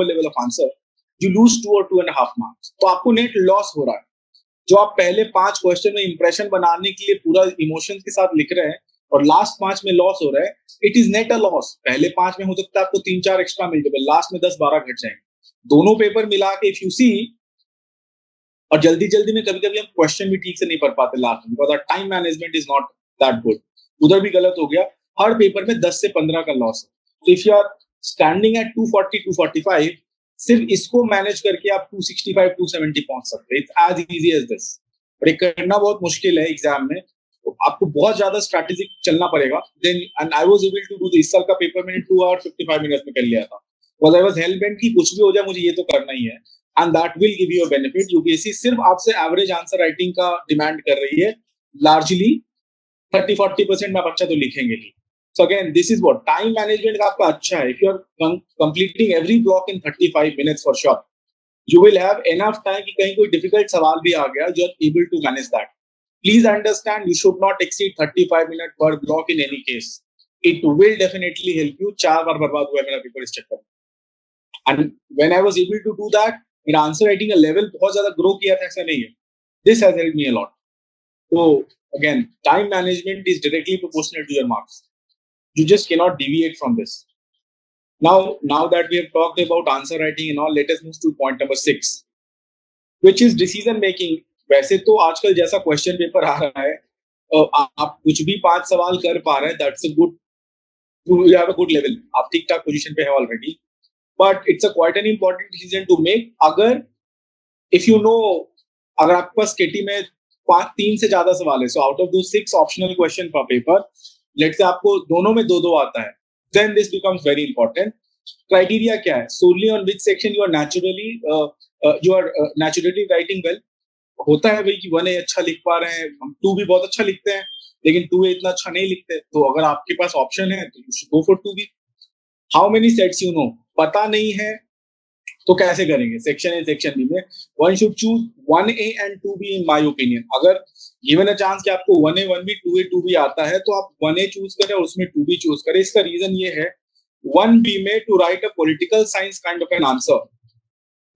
level of answer, you lose 2 or 2.5 marks. तो आपको नेट लॉस हो रहा है। जो आप पहले 5 क्वेश्चन में इंप्रेशन बनाने के लिए पूरा इमोशंस के साथ लिख रहे हैं, और लास्ट 5 में लॉस हो रहा है, it is net a loss. पहले 5 में हो सकता है आपको 3-4 एक्स्ट्रा मिल जाए, लास्ट में 10-12 घट जाएंगे। दोनों पेपर मिला के इफ यू सी, और जल्दी जल्दी में कभी कभी हम क्वेश्चन भी ठीक से नहीं पढ़ पाते लास्ट में, because time management is not that good, उधर भी गलत हो गया। हर पेपर में 10 से 15 का लॉस है। तो if you are standing at 240-245, सिर्फ इसको मैनेज करके आप 265-270 पहुंच सकते हैं। It's as easy as this. और ये करना बहुत मुश्किल है एग्जाम में, तो आपको बहुत ज्यादा स्ट्रैटेजिक चलना पड़ेगा। Then and I was able to do this. इस साल का पेपर मैंने 2 आवर 55 मिनट्स में कर लिया था, because I was hello bent कि कुछ भी हो जाए मुझे ये तो करना ही है, and that will give you a benefit. UPSC सिर्फ आपसे एवरेज आंसर राइटिंग का डिमांड कर रही है, लार्जली 30-40% में आप अच्छा तो लिखेंगे ही। So again, this is what time management का आपका अच्छा है। If you are completing every block in 35 minutes for sure, you will have enough time कि कहीं कोई difficult सवाल भी आ गया, you are able to manage that. Please understand, you should not exceed 35 minutes per block in any case. It will definitely help you। 4 बार बर्बाद हुआ है मेरा पेपर इस चक्कर में, and when I was able to do that, मेरा answer writing का level बहुत ज्यादा ग्रो किया था, ऐसा नहीं है। This has helped me a lot. So again, time management is directly proportional to your marks. You just cannot deviate from this. Now that we have talked about answer writing and all, let us move to point number 6, which is decision making। वैसे तो आजकल जैसा question paper आ रहा है, आप कुछ भी 5 सवाल कर पा रहे हैं, that's a good you have a good level, आप ठीक ठाक पोजीशन पे है already, but it's a quite an important decision to make. अगर इफ यू नो, अगर आपके पास केटी में पांच तीन से ज्यादा सवाल है, सो आउट ऑफ दो सिक्स ऑप्शनल क्वेश्चन पर पेपर, लेट से आपको दोनों में दो दो आता है, then this becomes very important. Criteria क्या है? Solely on which section you are naturally writing well. होता है भाई कि वन ए अच्छा लिख पा रहे हैं, हम टू भी बहुत अच्छा लिखते हैं, लेकिन टू ए इतना अच्छा नहीं लिखते, तो अगर आपके पास ऑप्शन है तो you should go for two B. How many sets you know, पता नहीं है तो कैसे करेंगे? सेक्शन ए सेक्शन बी में one should choose one A and two B in my opinion. अगर गिवन अ चांस कि आपको one A one B two A two B आता है, तो आप वन ए चूज करें और उसमें टू बी चूज करें। इसका रीजन ये है, वन बी में to write a political science kind of an answer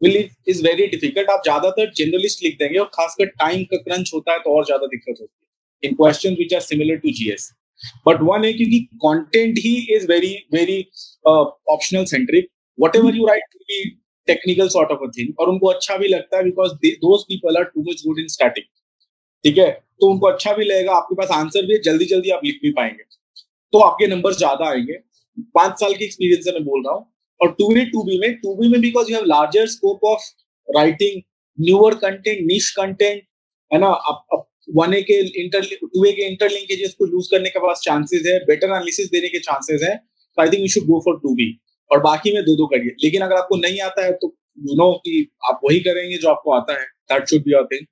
will is very difficult. आप ज्यादातर जनरलिस्ट लिख देंगे, और खासकर टाइम का क्रंच होता है तो और ज्यादा दिक्कत होती है in question which are similar to GS. But one है क्योंकि कंटेंट ही is very very optional centric, whatever you write will be technical sort of a thing, और उनको अच्छा भी लगता है because those people are too much good in static. ठीक है, तो उनको अच्छा भी लगेगा, आपके पास आंसर भी है, जल्दी जल्दी आप लिख भी पाएंगे, तो आपके नंबर ज्यादा आएंगे। 5 साल की एक्सपीरियंस से मैं बोल रहा हूँ। और टू बी में because you have larger scope of writing newer content, निश कंटेंट, है ना। अब वन ए के टू ए के इंटरलिंकेजेस को यूज करने के पास चांसेस है, बेटर एनालिसिस देने के चांसेस है, तो I think you should go for two B. और बाकी में दो दो करिए, लेकिन अगर आपको नहीं आता है तो यू नो कि आप वही करेंगे जो आपको आता है, that should be your thing.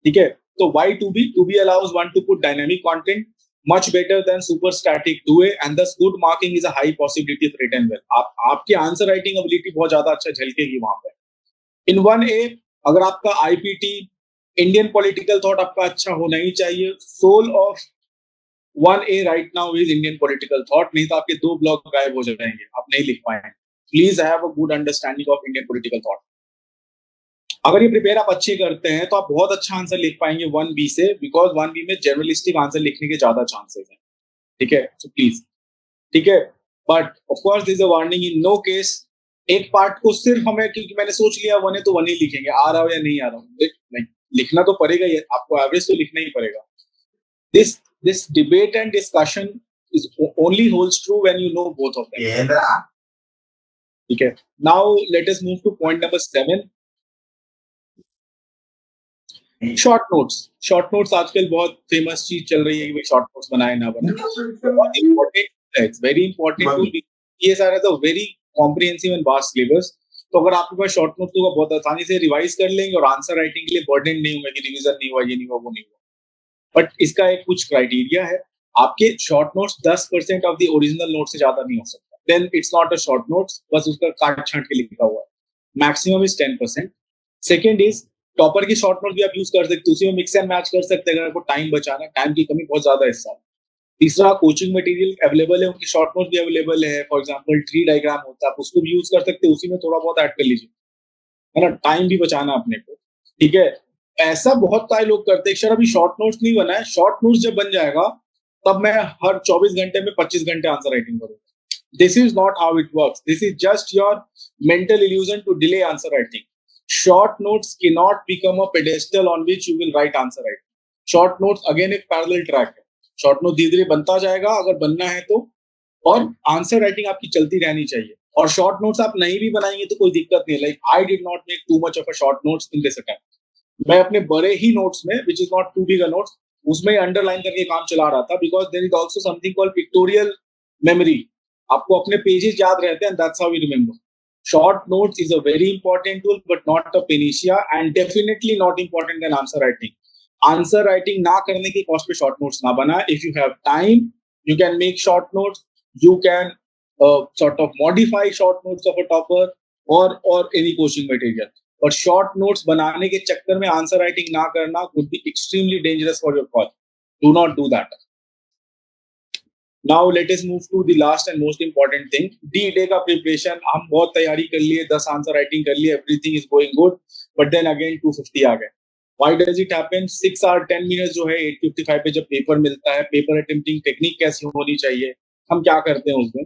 ठीक है, तो why two B? Two B allows one to put dynamic content much better than super static 2A, and thus good marking is a high possibility of written well। आपकी answer writing ability बहुत ज्यादा अच्छा झलकेगी वहां पे। इन 1A अगर आपका IPT Indian political thought आपका अच्छा होना ही चाहिए। Soul of 1A right now is Indian political thought, नहीं तो आपके दो ब्लॉक गायब हो जाएंगे, आप नहीं लिख पाएंगे। Please have a good understanding of Indian political thought. अगर ये प्रिपेयर आप अच्छे करते हैं तो आप बहुत अच्छा आंसर लिख पाएंगे 1B से, बिकॉज 1B में जर्नलिस्टिक आंसर लिखने के ज्यादा चांसेस हैं। ठीक है, सो प्लीज। ठीक है, but of course this is a warning, in no case एक पार्ट को सिर्फ हमें, क्योंकि मैंने सोच लिया वन है तो वन ही लिखेंगे, आ रहा हो या नहीं आ रहा हो, नहीं, लिखना तो पड़ेगा ही, आपको एवरेज तो लिखना ही पड़ेगा। This debate and discussion is only holds true when you know both of them. ठीक है, now let us move two point number 7, short notes आजकल बहुत फेमस चीज चल रही है कि भाई शॉर्ट नोट्स बनाए ना बनाए, बहुत इंपॉर्टेंट है, it's very important to be, ये सारा तो very comprehensive and vast syllabus. तो अगर आपके पास शॉर्ट नोट्स होगा, बहुत आसानी से रिवाइज कर लेंगे और आंसर राइटिंग के लिए बर्डन नहीं होगा कि रिवीजन नहीं हुआ, ये नहीं हुआ, वो नहीं हुआ। बट इसका एक कुछ क्राइटेरिया है, आपके short notes 10% of the original note से ज्यादा नहीं हो सकता, then it's not a short notes, बस उसका काट छांट के लिखा हुआ है। Maximum is 10%। Second is topper की शॉर्ट नोट भी आप यूज कर सकते हो, उसी में मिक्स एंड मैच कर सकते हैं अगर आपको टाइम बचाना है, टाइम की कमी बहुत ज्यादा है इस साल। तीसरा, कोचिंग मटेरियल अवेलेबल है, उनकी शॉर्ट नोट भी अवेलेबल है, फॉर एग्जांपल ट्री डायग्राम होता है, आप उसको भी यूज कर सकते हैं, उसी में थोड़ा बहुत ऐड कर लीजिए, है ना, टाइम भी बचाना अपने को। ठीक है, ऐसा बहुत सारे लोग करते हैं, सर अभी शॉर्ट नोट्स नहीं बना है, शॉर्ट नोट्स जब बन जाएगा तब मैं हर 24 घंटे में 25 घंटे आंसर राइटिंग करूंगा। This is not how it works, this is just your mental illusion to delay answer writing. Short notes cannot become a pedestal on which you will write answer writing. Short notes again एक parallel track है, short note धीरे धीरे बनता जाएगा अगर बनना है तो, और आंसर राइटिंग आपकी चलती रहनी चाहिए। और शॉर्ट नोट्स आप नहीं भी बनाएंगे तो कोई दिक्कत नहीं, like I did not make too much of a short notes in this attempt. मैं अपने बड़े ही नोट्स में, which is not too big a notes, उसमें अंडरलाइन करके काम चला रहा था, because there is also something called pictorial memory, आपको अपने पेजेस याद रहते हैं, that's how you remember. Short notes is a very important tool, but not a panacea, and definitely not important than answer writing. Answer writing ना करने की cost पे short notes ना बना। If you have time, you can make short notes. You can sort of modify short notes of a topper or any coaching material. But short notes बनाने के चक्कर में answer writing ना करना could be extremely dangerous for your cause. Do not do that. Now let us move to the last and most important thing, D-Day का preparation. हम बहुत तैयारी कर लिए, 10 आंसर राइटिंग कर लिए, everything is going good, but then again 250 आ गए। Why does it happen? 6 hour 10 minutes जो है 8:55 पे जब पेपर मिलता है, पेपर अटेम्प्टिंग टेक्निक कैसी होनी चाहिए, हम क्या करते हैं उस दिन?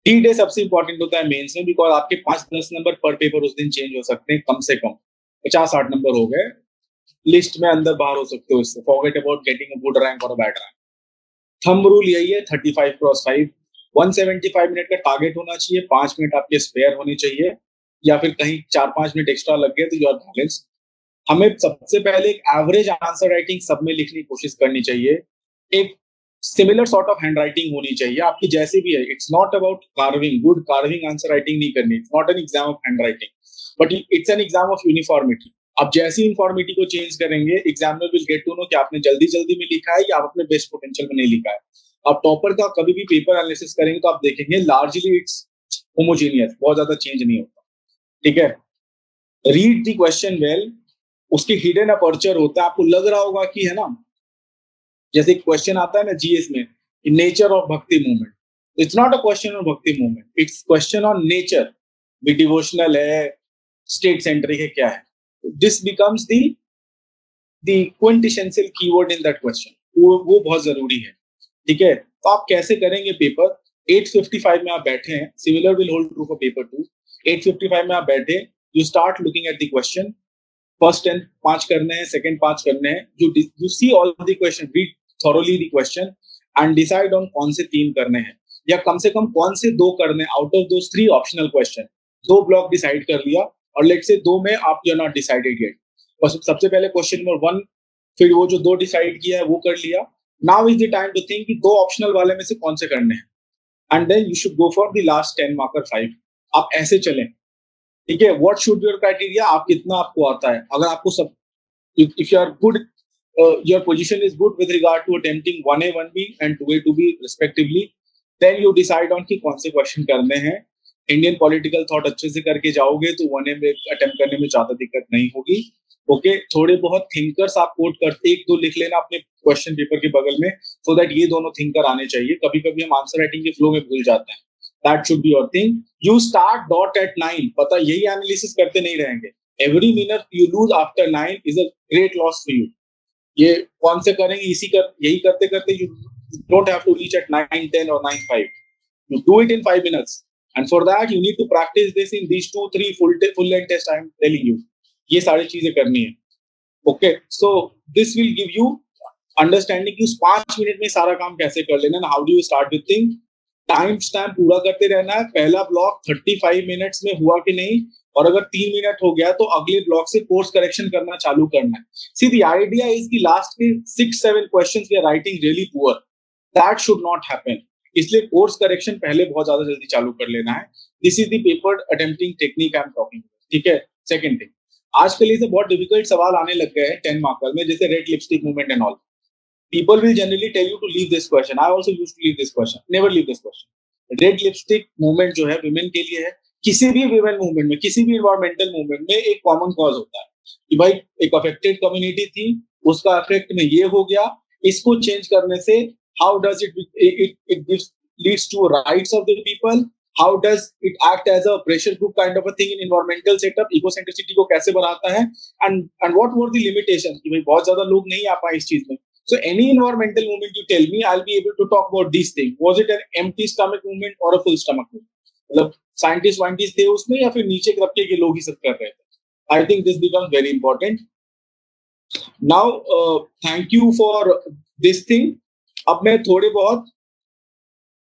D-Day सबसे इंपॉर्टेंट होता है मेंस में, बिकॉज आपके 5-10 नंबर पर पेपर उस दिन चेंज हो सकते हैं, कम से कम 50-60 नंबर हो गए, लिस्ट में अंदर बाहर हो सकते हो इससे। Forget about getting a good rank और a bad rank. Thumb rule यही है, 35 क्रॉस 5। 175 मिनट का टारगेट होना चाहिए, 5 मिनट आपके स्पेयर होने चाहिए, या फिर कहीं 4-5 मिनट एक्स्ट्रा लग गए तो यू आर बैलेंस्ड। हमें सबसे पहले एक एवरेज आंसर राइटिंग सब में लिखने की कोशिश करनी चाहिए। एक सिमिलर सॉर्ट ऑफ हैंडराइटिंग होनी चाहिए आपकी जैसी भी है। It's not about carving, good carving answer writing नहीं करनी। It's not an exam of handwriting, but it's an exam of uniformity. आप जैसी यूनिफॉर्मिटी को चेंज करेंगे, examiner will get to know कि आपने जल्दी जल्दी में लिखा है या आप अपने बेस्ट पोटेंशियल में नहीं लिखा है। आप टॉपर का कभी भी पेपर एनालिसिस करेंगे तो आप देखेंगे लार्जली इट्स होमोजीनियस, बहुत ज्यादा चेंज नहीं होता। ठीक है, रीड द क्वेश्चन वेल, उसके हिडन अपर्चर होता है। आपको लग रहा होगा कि है ना, जैसे क्वेश्चन आता है ना जीएस में, nature of bhakti movement, it's not a question on bhakti movement, it's question on nature, भी डिवोशनल है, स्टेट सेंट्रिक है, क्या है। This becomes the quintessential keyword in that question, वो बहुत जरूरी है। ठीक है, तो आप कैसे करेंगे पेपर। 8:55 में आप बैठे हैं, similar will hold true for paper 2। 8:55 में आप बैठे, you start looking at the question. First 10 5 करने हैं, सेकंड 5 करने हैं। You see all the question, read thoroughly the question and decide on कौन से 3 करने हैं, या कम से कम कौन से 2 करने हैं out of those 3 optional question. 2 block decide कर लिया, और लेट्स से 2 में आप you are not decided yet. और सबसे पहले क्वेश्चन नंबर 1, फिर वो जो 2 डिसाइड किया है वो कर लिया। Now is the time to think कि 2 ऑप्शनल वाले में से कौन से करने हैं, and then you should go for the last 10 marker 5। आप ऐसे चलें। ठीक है, what should be your criteria, आप कितना आपको आता है। अगर आपको सब, if you are good, your position is good with regard to attempting 1A 1B and 2A 2B respectively, then you decide on कि कौन से क्वेश्चन करने हैं। इंडियन पॉलिटिकल थॉट अच्छे से करके जाओगे तो 1A में अटेम्प्ट करने में ज्यादा दिक्कत नहीं होगी। ओके, थोड़े बहुत थिंकर्स आप कोट कर 1-2 लिख लेना अपने क्वेश्चन पेपर के बगल में, सो दैट ये दोनों थिंकर आने चाहिए। कभी कभी हम आंसर राइटिंग के फ्लो में भूल जाते हैं। That should be your thing. You start dot at 9, पता यही एनालिसिस करते नहीं रहेंगे। Every minute you lose after 9 is a great loss for you. ये कौन से करेंगे, यही करते करते you don't have to reach at 9 10 और 9 5। You do it in 5 minutes, and for that you need to practice this in these 2-3 full length test I'm telling you। ये सारी चीजें करनी है। Okay, so this will give you understanding कि उस 5 minute में सारा काम कैसे कर लेना है। How do you start with thing, time stamp पूरा करते रहना है। पहला ब्लॉक 35 मिनट्स में हुआ कि नहीं, और अगर 3 मिनट हो गया तो अगले ब्लॉक से कोर्स करेक्शन करना चालू करना है। सी द आइडिया इज कि लास्ट के 6-7 questions we are writing really poor, that should not happen. इसलिए कोर्स करेक्शन पहले बहुत ज्यादा जल्दी चालू कर लेना है। This is the paper attempting technique I am talking. ठीक है, सेकंड थिंग, आजकल ये बहुत डिफिकल्ट सवाल आने लग गए हैं 10 मार्कर में, जैसे red lipstick movement and all. People will generally tell you to leave this question. I also used to leave this question. Never leave this question. Red lipstick movement जो है विमेन के लिए है। किसी भी विमेन मूवमेंट में, किसी भी इन्वायरमेंटल मूवमेंट में एक कॉमन कॉज होता है कि भाई एक अफेक्टेड कम्युनिटी थी, उसका इफेक्ट में ये हो गया, इसको चेंज करने से how does it gives leads to rights of the people, how does it act as a pressure group kind of a thing in environmental setup, ecocentricity को कैसे बढ़ाता है, and what were the limitations कि भाई बहुत ज्यादा लोग नहीं आ पाए इस चीज में। So any environmental movement you tell me, I'll be able to talk about these things. Was it an empty stomach movement or a full stomach movement? मतलब साइंटिस्ट थे उसमें या फिर नीचे तबके के लोग ही सब कर रहे थे। I think this becomes very important. Now, thank you for this thing. अब मैं थोड़े बहुत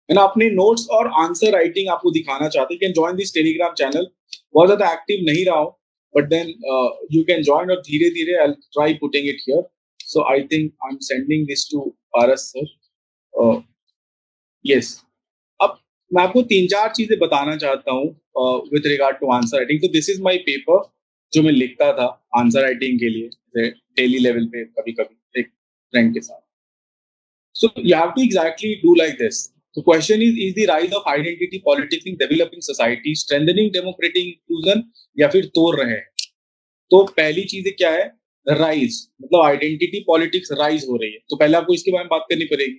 है ना अपने नोट्स और आंसर राइटिंग आपको दिखाना चाहते हैं। Can join this Telegram channel. बहुत ज्यादा एक्टिव नहीं रहा हूँ, but then you can join, और धीरे धीरे I try putting it here. So I think I'm sending this to Paras sir. Yes. अब मैं आपको 3-4 चीजें बताना चाहता हूँ with regard to answer writing. So this is my paper जो मैं लिखता था आंसर राइटिंग के लिए डेली लेवल पे, कभी कभी एक फ्रेंड के साथ। So you have to exactly do like this. The question is the rise of identity politics in developing society strengthening democratic inclusion या फिर तोड़ रहे हैं? तो पहली चीज क्या है, राइज, मतलब आइडेंटिटी पॉलिटिक्स राइज हो रही है, तो पहले आपको इसके बारे में बात करनी पड़ेगी।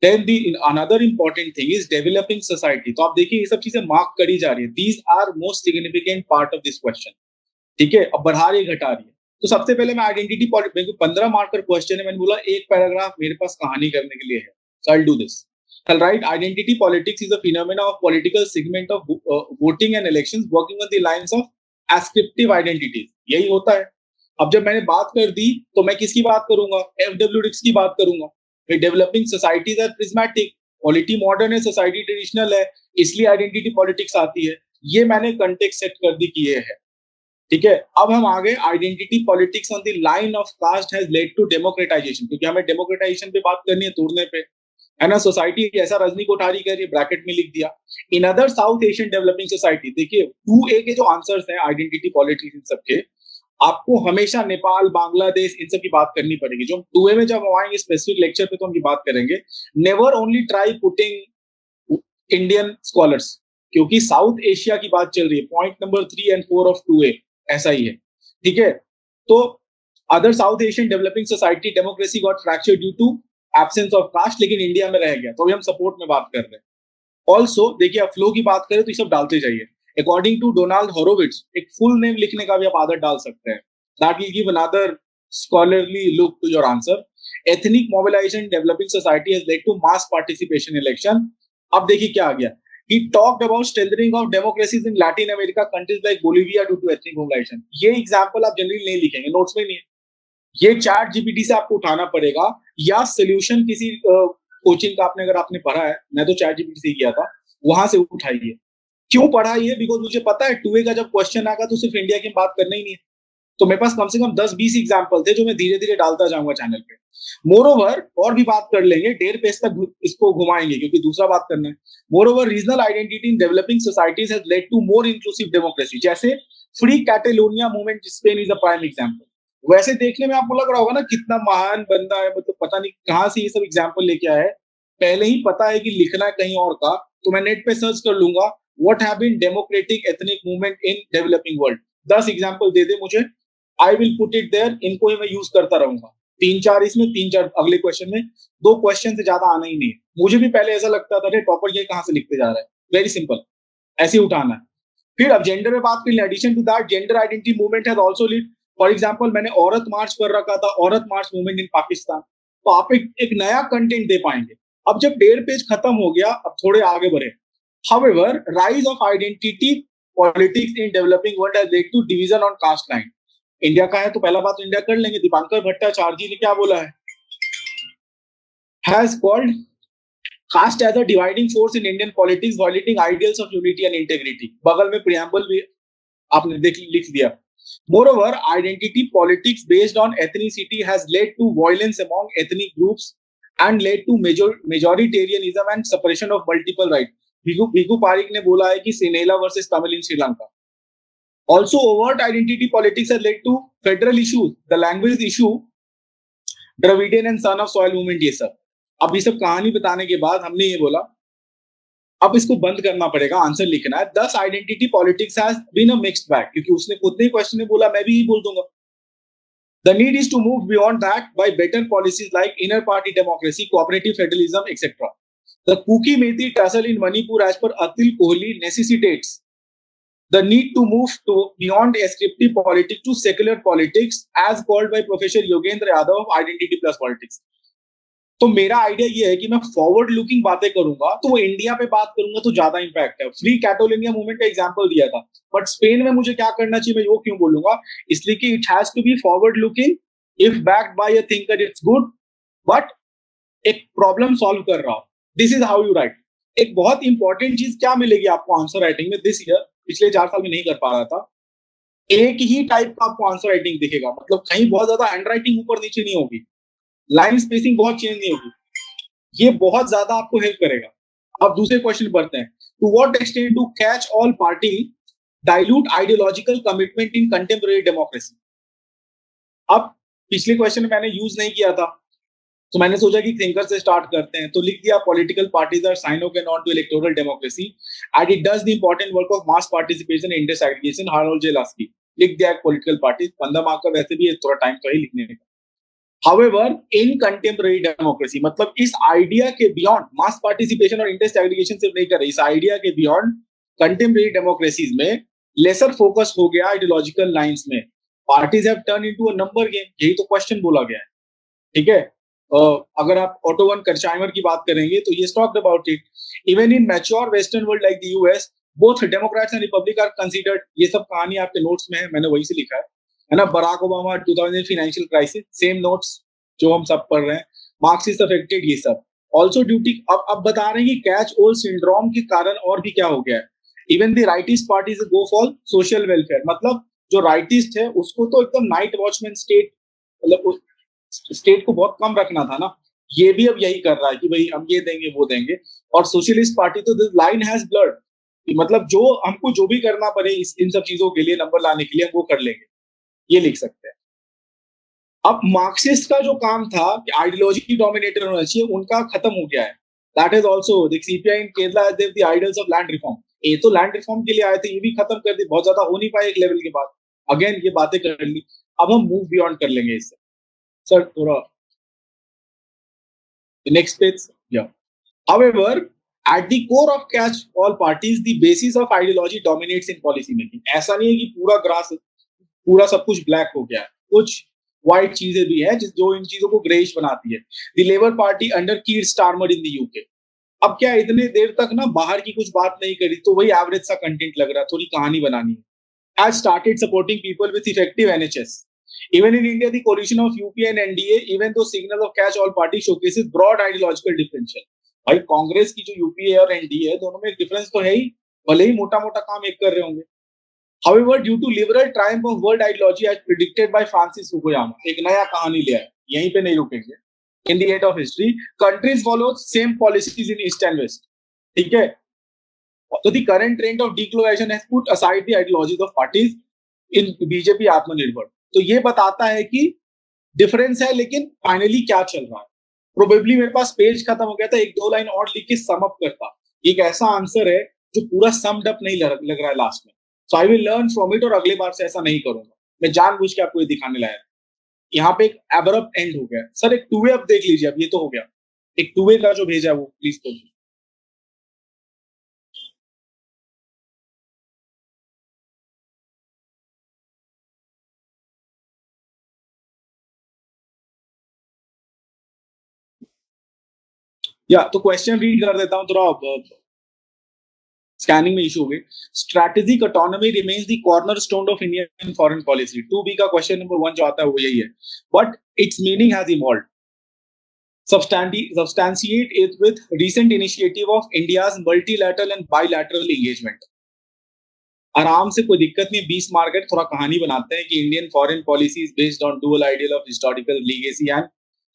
Then the another important thing is developing society. तो आप देखिए ये सब चीजें मार्क करी जा रही है। These are most significant part of this question. ठीक है, अब बढ़ा रही है घटा रही है। तो सबसे पहले मैं आइडेंटिटी पॉलिटिक्स, 15 मार्कर क्वेश्चन है, मैंने बोला एक पैराग्राफ मेरे पास कहानी करने के लिए है, so I will do this. I'll write identity politics is a phenomena of political segment of voting and elections working on the lines of ascriptive identities। यही होता है। अब जब मैंने बात कर दी तो मैं किसकी बात करूंगा, FW Ricks की बात करूंगा। Developing societies are prismatic, polity modern है, सोसाइटी ट्रेडिशनल है, इसलिए आइडेंटिटी पॉलिटिक्स आती है। ये मैंने कंटेक्स्ट सेट कर दी कि ये है। ठीक है, अब हम आगे identity politics on the line of caste has led to democratization, क्योंकि हमें डेमोक्रेटाइजेशन पे बात करनी है, तोड़ने पे, है ना। सोसाइटी ऐसा रजनी कोठारी कह रही है, ब्रैकेट में लिख दिया। In other South Asian developing society, देखिए 2A के जो आंसर्स हैं आइडेंटिटी पॉलिटिक्स इन सबके, आपको हमेशा नेपाल, बांग्लादेश इन सब की बात करनी पड़ेगी। जो 2A में जब हम आएंगे स्पेसिफिक लेक्चर पे तो हम ये बात करेंगे। Never only try putting Indian scholars, क्योंकि साउथ एशिया की बात चल रही है। Point number 3 and 4 of 2A ऐसा ही है। ठीक है, तो other South Asian developing society democracy got fracture due to absence of caste, लेकिन इंडिया में रह गया। तो अभी हम सपोर्ट में बात कर रहे हैं। ऑल्सो देखिए, आप फ्लो की बात करें तो ये सब डालते जाइए। अकॉर्डिंग टू डोनाल्ड हॉरोविट्ज, एक फुल नेम लिखने का भी आप आदत डाल सकते हैं। That will give another scholarly look to your answer. Ethnic mobilization developing society has led to mass participation election. अब देखिए क्या आ गया। He talked about strengthening of democracies in Latin America countries like Bolivia due to ethnic mobilization. ये example आप generally नहीं लिखेंगे, notes में नहीं है। ये चैट जीपीटी से आपको उठाना पड़ेगा, या सोल्यूशन किसी कोचिंग का आपने अगर आपने पढ़ा है, मैं तो चैट जीपीटी से किया था, वहां से उठाइए। क्यों पढ़ा ये? बिकॉज मुझे पता है 2A का जब क्वेश्चन आएगा तो सिर्फ इंडिया की बात करना ही नहीं है। तो मेरे पास कम से कम 10-20 एग्जाम्पल थे जो मैं धीरे धीरे डालता जाऊंगा चैनल पे। मोरोवर और भी बात कर लेंगे, 1.5 पेज तक इसको घुमाएंगे क्योंकि दूसरा बात करना है। Moreover regional identity in developing societies has led to more inclusive democracy, जैसे free Catalonia movement, Spain is a prime example. वैसे देखने में आपको लग रहा होगा ना कितना महान बंदा है, मतलब पता नहीं कहां से ये सब एग्जांपल लेके आया है। पहले ही पता है कि लिखना है कहीं और का, तो मैं नेट पे सर्च कर लूंगा what have been democratic ethnic movement in developing world. 10 example दे दे मुझे, I will put it there, इनको ही मैं यूज करता रहूंगा। 3-4 इसमें, 3-4 अगले क्वेश्चन में। 2 क्वेश्चन से ज्यादा आना ही नहीं है। मुझे भी पहले ऐसा लगता था टॉपर ये कहां से लिखते जा रहा है। वेरी सिंपल, ऐसे ही उठाना है। फिर अब जेंडर में बात करें, addition to that gender identity movement has also lead. For example मैंने औरत मार्च कर रखा था, औरत मार्च मूवमेंट इन पाकिस्तान। तो आप एक नया कंटेंट दे पाएंगे। अब जब 1.5 पेज खत्म हो गया, अब थोड़े आगे बढ़े। However rise of identity politics in developing world has led to division on caste line. India का है तो पहला बात तो इंडिया कर लेंगे। दीपांकर भट्टाचार्य जी ने क्या बोला है, has called caste as a dividing force in Indian politics, violating ideals of unity and integrity. बगल में प्रियम्बल भी आपने लिख दिया। Moreover, identity politics based on ethnicity has led to violence among ethnic groups and led to majoritarianism and suppression of multiple rights. भिगु Pareek ने बोला है कि सिनेला versus Tamil in Sri Lanka. Also, overt identity politics has led to federal issues, the language issue, Dravidian and son of soil movement, ये सब। अब ये सब कहानी बताने के बाद हमने ये बोला अब इसको बंद करना पड़ेगा, आंसर लिखना है। 10 identity politics has been a mixed bag, क्योंकि उसने खुद ने क्वेश्चन में बोला, मैं भी यही बोल दूंगा। The need is to move beyond that by better policies like inner party democracy, cooperative federalism etcetera. The Kuki Meitei tussle in Manipur as per Atul Kohli necessitates the need to move to beyond ascriptive politics to secular politics as called by Professor Yogendra Yadav of Identity Plus Politics. तो मेरा idea ये है कि मैं forward looking बातें करूंगा तो वो इंडिया पे बात करूंगा तो ज्यादा इंपैक्ट है। फ्री कैटोलिनिया मूवमेंट का एग्जांपल दिया था, बट स्पेन में मुझे क्या करना चाहिए मैं वो क्यों बोलूंगा, इसलिए कि it has to be forward looking. If backed by a thinker it's good, but एक प्रॉब्लम सॉल्व कर रहा हूं। This is how you write. एक बहुत इंपॉर्टेंट चीज क्या मिलेगी आपको आंसर राइटिंग में दिस ईयर, पिछले 4 साल में नहीं कर पा रहा था। एक ही टाइप का आपको आंसर राइटिंग दिखेगा, मतलब कहीं बहुत ज्यादा हैंड राइटिंग ऊपर नीचे नहीं होगी, लाइन स्पेसिंग बहुत चेंज नहीं होगी। ये बहुत ज्यादा आपको हेल्प करेगा। अब दूसरे क्वेश्चन पढ़ते हैं। To what extent to catch all party dilute ideological commitment in contemporary democracy. अब पिछले क्वेश्चन में मैंने यूज नहीं किया था, तो मैंने सोचा कि थिंकर से स्टार्ट करते हैं, तो लिख दिया political parties are sign of an on to electoral democracy and it does the important work of mass participation in index aggregation, Harold J Laski. लिख दिया पॉलिटिकल पार्टीज, 15 मार्क का वैसे भी थोड़ा टाइम तो है लिखने का। However, in contemporary democracy, मतलब इस आइडिया के बियॉन्ड मास पार्टिसिपेशन और इंडेक्स एग्रीगेशन सिर्फ नहीं कर रही, इस आइडिया के बियॉन्ड कंटेम्परेरी डेमोक्रेसीज में लेसर फोकस हो गया आइडियोलॉजिकल लाइंस में। Parties have turn into a number game, यही तो क्वेश्चन बोला गया है। ठीक है, अगर आप ऑटो वन कर्चाइमर की बात करेंगे तो ये talked about it. Even in mature western world like the US both Democrats and Republic are considered. ये सब कहानी आपके नोट्स में है, मैंने वही से लिखा है ना। Barack Obama 2000 financial crisis, same notes जो हम सब पढ़ रहे हैं, मार्क्सिस्ट अफेक्टेड, ये सब। ऑल्सो ड्यूटी, अब बता रहे हैं कि कैच ऑल सिंड्रोम के कारण और भी क्या हो गया है, even the rightist parties go for social welfare, मतलब जो राइटिस्ट है उसको तो एकदम नाइट वॉचमैन स्टेट, मतलब स्टेट को बहुत कम रखना था ना, ये भी अब यही कर रहा है कि भाई हम ये देंगे वो देंगे। और सोशलिस्ट पार्टी तो दिस लाइन हैज ब्लर्ड, मतलब जो हमको जो भी करना पड़े इन सब चीजों के लिए, नंबर लाने के लिए, हम वो कर लेंगे, ये लिख सकते हैं। अब मार्क्सिस्ट का जो काम था कि आइडियोलॉजी डोमिनेटर होना चाहिए, उनका खत्म हो गया है। That is also the CPI in Kerala gave the ideals of land reform, ये तो लैंड रिफॉर्म के लिए आए थे, ये भी खत्म कर दी, बहुत ज्यादा हो नहीं पाए एक लेवल के बाद, अगेन ये बातें कर ली। अब हम मूव बियॉन्ड कर लेंगे इससे। सर थोड़ा नेक्स्ट पेज, या however at the core of catch all parties the basis of ideology dominates in policy making, ऐसा नहीं है कि पूरा ग्रास, पूरा सब कुछ ब्लैक हो गया है, कुछ व्हाइट चीजें भी है जो इन चीजों को ग्रेइश बनाती है। The Labour party under Keir Starmer in the UK, अब क्या इतने देर तक ना बाहर की कुछ बात नहीं करी, तो वही एवरेज सा कंटेंट लग रहा है, थोड़ी कहानी बनानी है। Has started supporting people with effective NHS, even in India the coalition of UP and NDA, even though signal of catch all party showcases broad ideological differential, भाई कांग्रेस की जो यूपीए और एनडीए है दोनों में एक डिफरेंस तो है ही, भले ही मोटा मोटा काम एक कर रहे होंगे। However, due to liberal triumph of world ideology as predicted by Francis Fukuyama, एक नया कहानी लिया है, यहीं पे नहीं रुकेंगे। In the end of history, countries follow same policies in East and West, ठीक है। तो the current trend of deglobalization has put aside the ideologies of parties in BJP आत्मनिर्भर, तो ये बताता है कि डिफरेंस है, लेकिन फाइनली क्या चल रहा है। प्रोबेबली मेरे पास पेज खत्म हो गया था, एक दो लाइन और लिख के सम अप करता, एक ऐसा आंसर है जो पूरा समड अप नहीं लग रहा है लास्ट में, so I will learn from it और अगले बार से ऐसा नहीं करूंगा, मैं जानबूझ के आपको ये दिखाने लाया। यहाँ पे एक एब्रप्ट एंड हो गया। सर एक टू वे अब देख लीजिए, अब ये तो हो गया, एक टू वे का जो भेजा है वो प्लीज खोलिए। या तो क्वेश्चन रीड कर देता हूँ, थोड़ा स्कैनिंग में इशू हो गई। Strategic autonomy remains the cornerstone of Indian foreign policy, 2B का क्वेश्चन नंबर 1 जो आता है वो यही है, but it's meaning has evolved. Substantiate it with recent initiative of India's multilateral and bilateral engagement। आराम से, कोई दिक्कत नहीं, 20 मार्क है, थोड़ा कहानी बनाते हैं कि Indian foreign policy is based on dual ideal of historical legacy and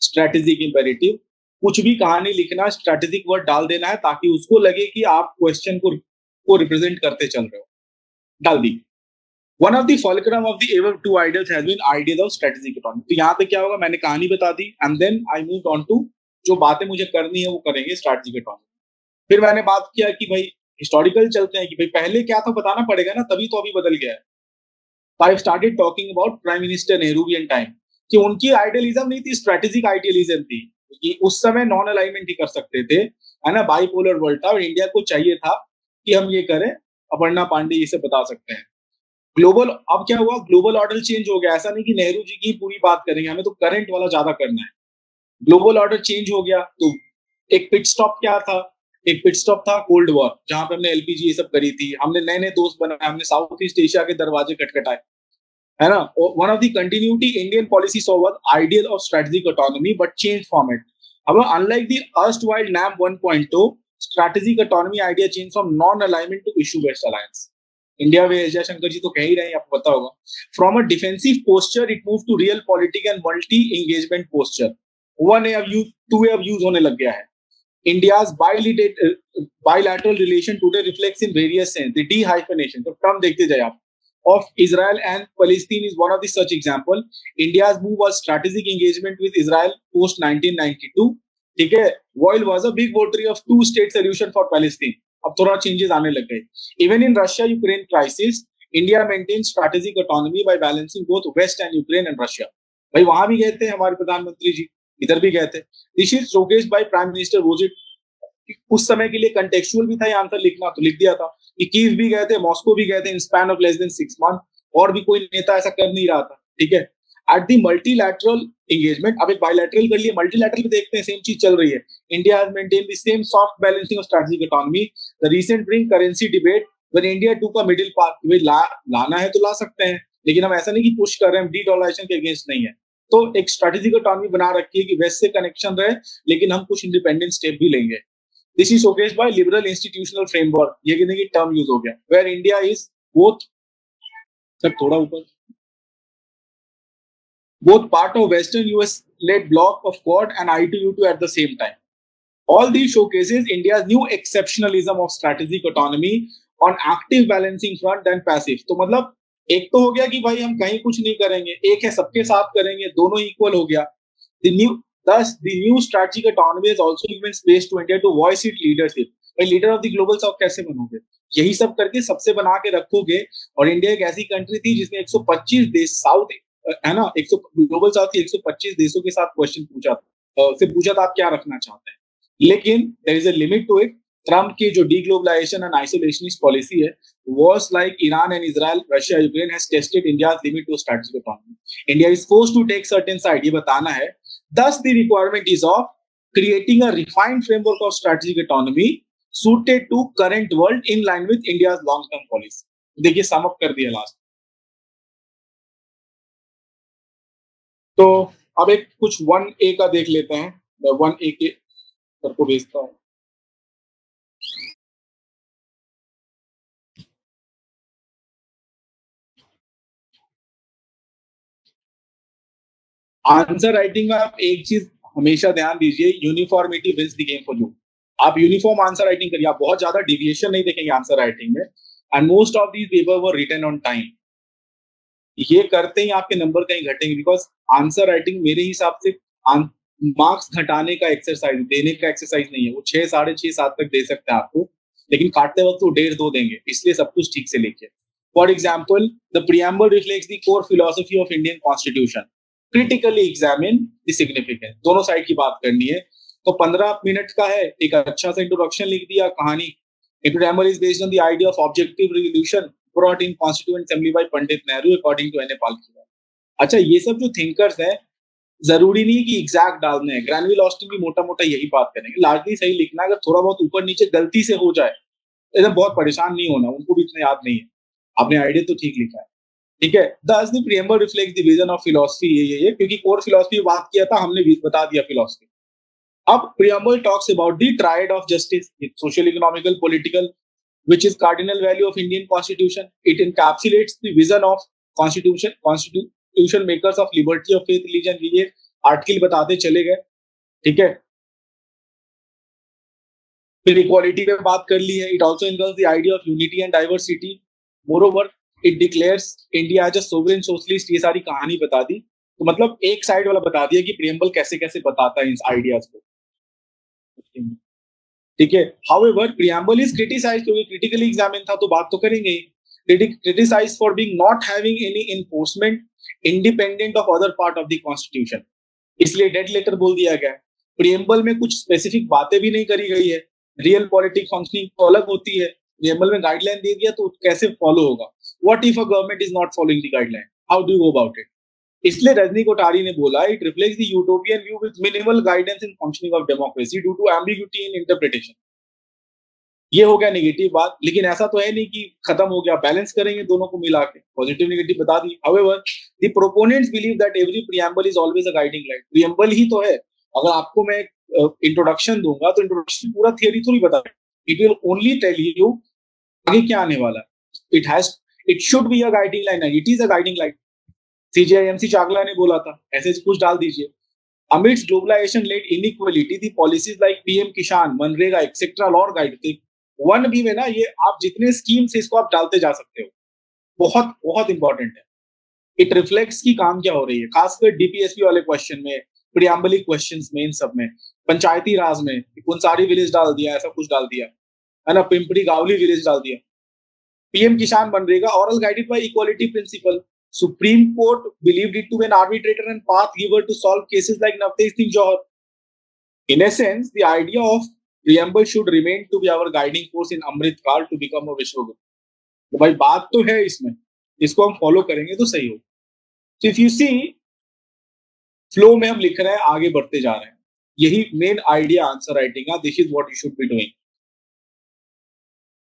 strategic imperative. कुछ भी कहानी लिखना, स्ट्रेटेजिक वर्ड डाल देना है ताकि उसको लगे कि आप क्वेश्चन को रिप्रेजेंट करते चल रहे हो, डाल दी। One of the fulcrum of the ever two ideals has been ideas of strategic economy। तो यहाँ पे क्या होगा, मैंने कहानी बता दी and then I move on to जो बातें मुझे करनी है वो करेंगे स्ट्रेटेजिक इकोनॉमी। फिर मैंने बात किया कि भाई हिस्टोरिकल चलते हैं, कि भाई पहले क्या था बताना पड़ेगा ना, तभी तो अभी बदल गया है। I started talking about prime minister Nehruvian time, कि उनकी आइडियलिज्म नहीं थी, स्ट्रेटेजिक आइडियलिज्म थी, कि उस समय नॉन अलाइनमेंट ही कर सकते थे, है ना, बाइपोलर वर्ल्ड था और इंडिया को चाहिए था कि हम ये करें। अपर्णा पांडे इसे बता सकते हैं। ग्लोबल, अब क्या हुआ, ग्लोबल ऑर्डर चेंज हो गया, ऐसा नहीं कि नेहरू जी की पूरी बात करेंगे, हमें तो करंट वाला ज्यादा करना है। ग्लोबल ऑर्डर चेंज हो गया, तो एक पिट स्टॉप क्या था, एक पिट स्टॉप था कोल्ड वॉर, जहां पे हमने एलपीजी ये सब करी थी, हमने नए नए दोस्त बनाए, हमने साउथ ईस्ट एशिया के दरवाजे खटखटाए, है ना। One of the continuity Indian policy saw was ideal of strategic autonomy but change format. अब unlike the erstwhile NAM 1.0, strategic autonomy idea change from non alignment to issue based alliance. India में जयशंकर जी तो कह ही रहे हैं, आपको पता होगा। From a defensive posture it move to realpolitik and multi engagement posture. One way अब use, two way अब यूज होने लग गया है। India's bilateral relation today reflects in various sense the de-hyphenation, तो टर्म देखते जाए आप, of Israel and Palestine is one of the such example। India's move was strategic engagement with Israel post 1992, ठीक है। While was a big votary of two-state solution for Palestine, अब थोड़ा changes आने लग गए। Even in Russia-Ukraine crisis, India maintained strategic autonomy by balancing both West and Ukraine and Russia। भाई वहां भी गए थे हमारे प्रधानमंत्री जी, इधर भी गए थे। This is showcased by prime minister visit. उस समय के लिए कंटेक्चुअल भी था ये आंसर लिखना, तो लिख दिया था कि कीव भी गए थे, मॉस्को भी गए थे in span of less than 6 month, और भी कोई नेता ऐसा कर नहीं रहा था, ठीक है। एट द मल्टीलैटरल एंगेजमेंट, अब एक बायलैटरल कर लिए, मल्टीलैटरल भी देखते हैं, सेम चीज चल रही है। India has maintain the same soft balancing of strategic economy. The recent bring currency debate when India टूक अ मिडिल पाथ, लाना है तो ला सकते हैं, लेकिन हम ऐसा नहीं कि पुश कर रहे हैं, डी डॉलराइजेशन के अगेंस्ट नहीं है। तो एक स्ट्रेटेजिक ऑटोनॉमी बना रखी है कि वेस्ट से कनेक्शन रहे, लेकिन हम कुछ इंडिपेंडेंट स्टेप भी लेंगे। This is showcased by liberal institutional framework, ये कहने की टर्म यूज हो गया, where India is both, sir थोड़ा ऊपर, both part of Western US-led bloc of Quad and I2U2 at the same time. All these showcases India's new exceptionalism of strategic autonomy on active balancing front than passive. तो मतलब एक तो हो गया कि भाई हम कहीं कुछ नहीं करेंगे, एक है सबके साथ करेंगे, दोनों इक्वल हो गया. The new, thus the new strategic autonomy has also given space to India to voice its leadership. भाई leader of the global south कैसे बनोगे? यही सब करके सबसे बना के रखोगे. और इंडिया एक ऐसी कंट्री थी जिसने 125 देश साउथ, है ना, 100 ग्लोबल साउथ के 125 देशों के साथ क्वेश्चन पूछा था, फिर पूछा था आप क्या रखना चाहते हैं. लेकिन there is a limit to it. Trump की जो डीग्लोबलाइजेशन एंड आइसोलेशनिस्ट पॉलिसी है, was like Iran and Israel, Russia, Ukraine has tested India's limit to strategic autonomy. India is forced to take certain side, ये बताना है. Thus, the requirement is of creating a refined framework of strategic autonomy suited to current world in line with India's long-term policy. देखिए sum up कर दिया last. तो अब एक कुछ 1A का देख लेते हैं. मैं 1A के सर को भेजता हूँ. आंसर राइटिंग में आप एक चीज हमेशा ध्यान दीजिए, uniformity wins the game for you. आप यूनिफॉर्म आंसर राइटिंग करिए, आप बहुत ज्यादा डिविएशन नहीं देखेंगे आंसर राइटिंग में. And most of these paper were written on time. ये करते ही आपके नंबर कहीं घटेंगे, बिकॉज आंसर राइटिंग मेरे हिसाब से मार्क्स घटाने का एक्सरसाइज, देने का एक्सरसाइज नहीं है. वो 6, 6.5, 7 तक दे सकते हैं आपको, लेकिन काटते वक्त वो 1.5-2 देंगे. इसलिए सब कुछ ठीक से लिखिए. For example, the preamble reflects the core philosophy of Indian constitution. Critically examine the significance. दोनों साइड की बात करनी है. तो 15 मिनट का है, एक अच्छा सा इंट्रोडक्शन लिख दिया, कहानी. The preamble is based on the idea of objective resolution brought in Constituent Assembly by Pandit Nehru according to N.A. Palkhiwala. अच्छा, ये सब जो थिंकर्स हैं, जरूरी नहीं कि एग्जैक्ट डालने हैं. ग्रैनविल ऑस्टिन भी मोटा मोटा यही बात करेंगे, लार्जली सही लिखना. अगर थोड़ा बहुत ऊपर नीचे गलती से हो जाए एकदम बहुत परेशान नहीं होना, उनको भी इतना याद नहीं है, आपने आइडिया तो ठीक लिखा है. ठीक है. Thus the preamble reflects the vision of philosophy. ये क्योंकि कोर फिलोसफी बात किया था हमने, बता दिया फिलोसफी. अब preamble talks about the triad of justice, social, economical, political, which is cardinal value of Indian Constitution. It encapsulates the vision of constitution makers of liberty of faith, religion. ये article बताते चले गए. ठीक है. फिर equality पे बात कर ली है. It also involves the idea of unity and diversity. Moreover, it declares India as a sovereign socialist. ये सारी कहानी बता दी. तो मतलब एक साइड वाला बता दिया कि प्रियम्बल कैसे कैसे बताता है इन आइडियाज को. ठीक है. However, preamble is criticized, क्योंकि critically examine था तो बात तो करेंगे. Criticized for being not having any enforcement independent of other part of the constitution. इसलिए डेड लेटर बोल दिया गया. प्रियम्बल में कुछ स्पेसिफिक बातें भी नहीं करी गई है. रियल पॉलिटिक फंक्शनिंग तो अलग होती है. प्रियम्बल में गाइडलाइन दे दिया तो कैसे फॉलो होगा. What if a government is not following the guideline, how do you go about it. इसलिए रजनी कोठारी ने बोला, it reflects the utopian view with minimal guidance in functioning of democracy due to ambiguity in interpretation. ये हो गया negative बात. लेकिन ऐसा तो है नहीं कि खत्म हो गया, बैलेंस करेंगे दोनों को मिला के, पॉजिटिव नेगेटिव बता दी. However, the proponents believe that every preamble is always a guiding light. Preamble ही तो है. अगर आपको मैं इंट्रोडक्शन दूंगा तो इंट्रोडक्शन पूरा थियरी थोड़ी बता. It will only tell you आगे क्या आने वाला. It should be a guiding line. It is a guiding light. CJI MC Chagla ने बोला था, ऐसे कुछ डाल दीजिए. Amidst globalization-led inequality, the policies like PM Kishan, MNREGA etcetera और गाइड थे. 1B में ना ये आप जितने स्कीम्स है इसको आप डालते जा सकते हो. बहुत बहुत इंपॉर्टेंट है. इट रिफ्लेक्ट्स की काम क्या हो रही है, खासकर डीपीएसपी वाले क्वेश्चन में, प्रियम्बलिक क्वेश्चंस में, इन सब में. पंचायती राज में पुंसारी विलेज डाल दिया, ऐसा कुछ डाल दिया है ना, पिंपरी गावली विलेज डाल दिया. PM Kisan MNREGA are all guided by equality principle. Supreme Court believed it to be an arbitrator and path giver to solve cases like Navtesh Singh Johar. In essence, the idea of preamble should remain to be our guiding force in Amrit Kal to become a Vishwaguru. तो भाई बात तो है इसमें, इसको हम follow करेंगे तो सही हो. So if you see, flow में हम लिख रहे हैं, आगे बढ़ते जा रहे हैं. यही मेन आइडिया आंसर राइटिंग का. This is what you should be doing.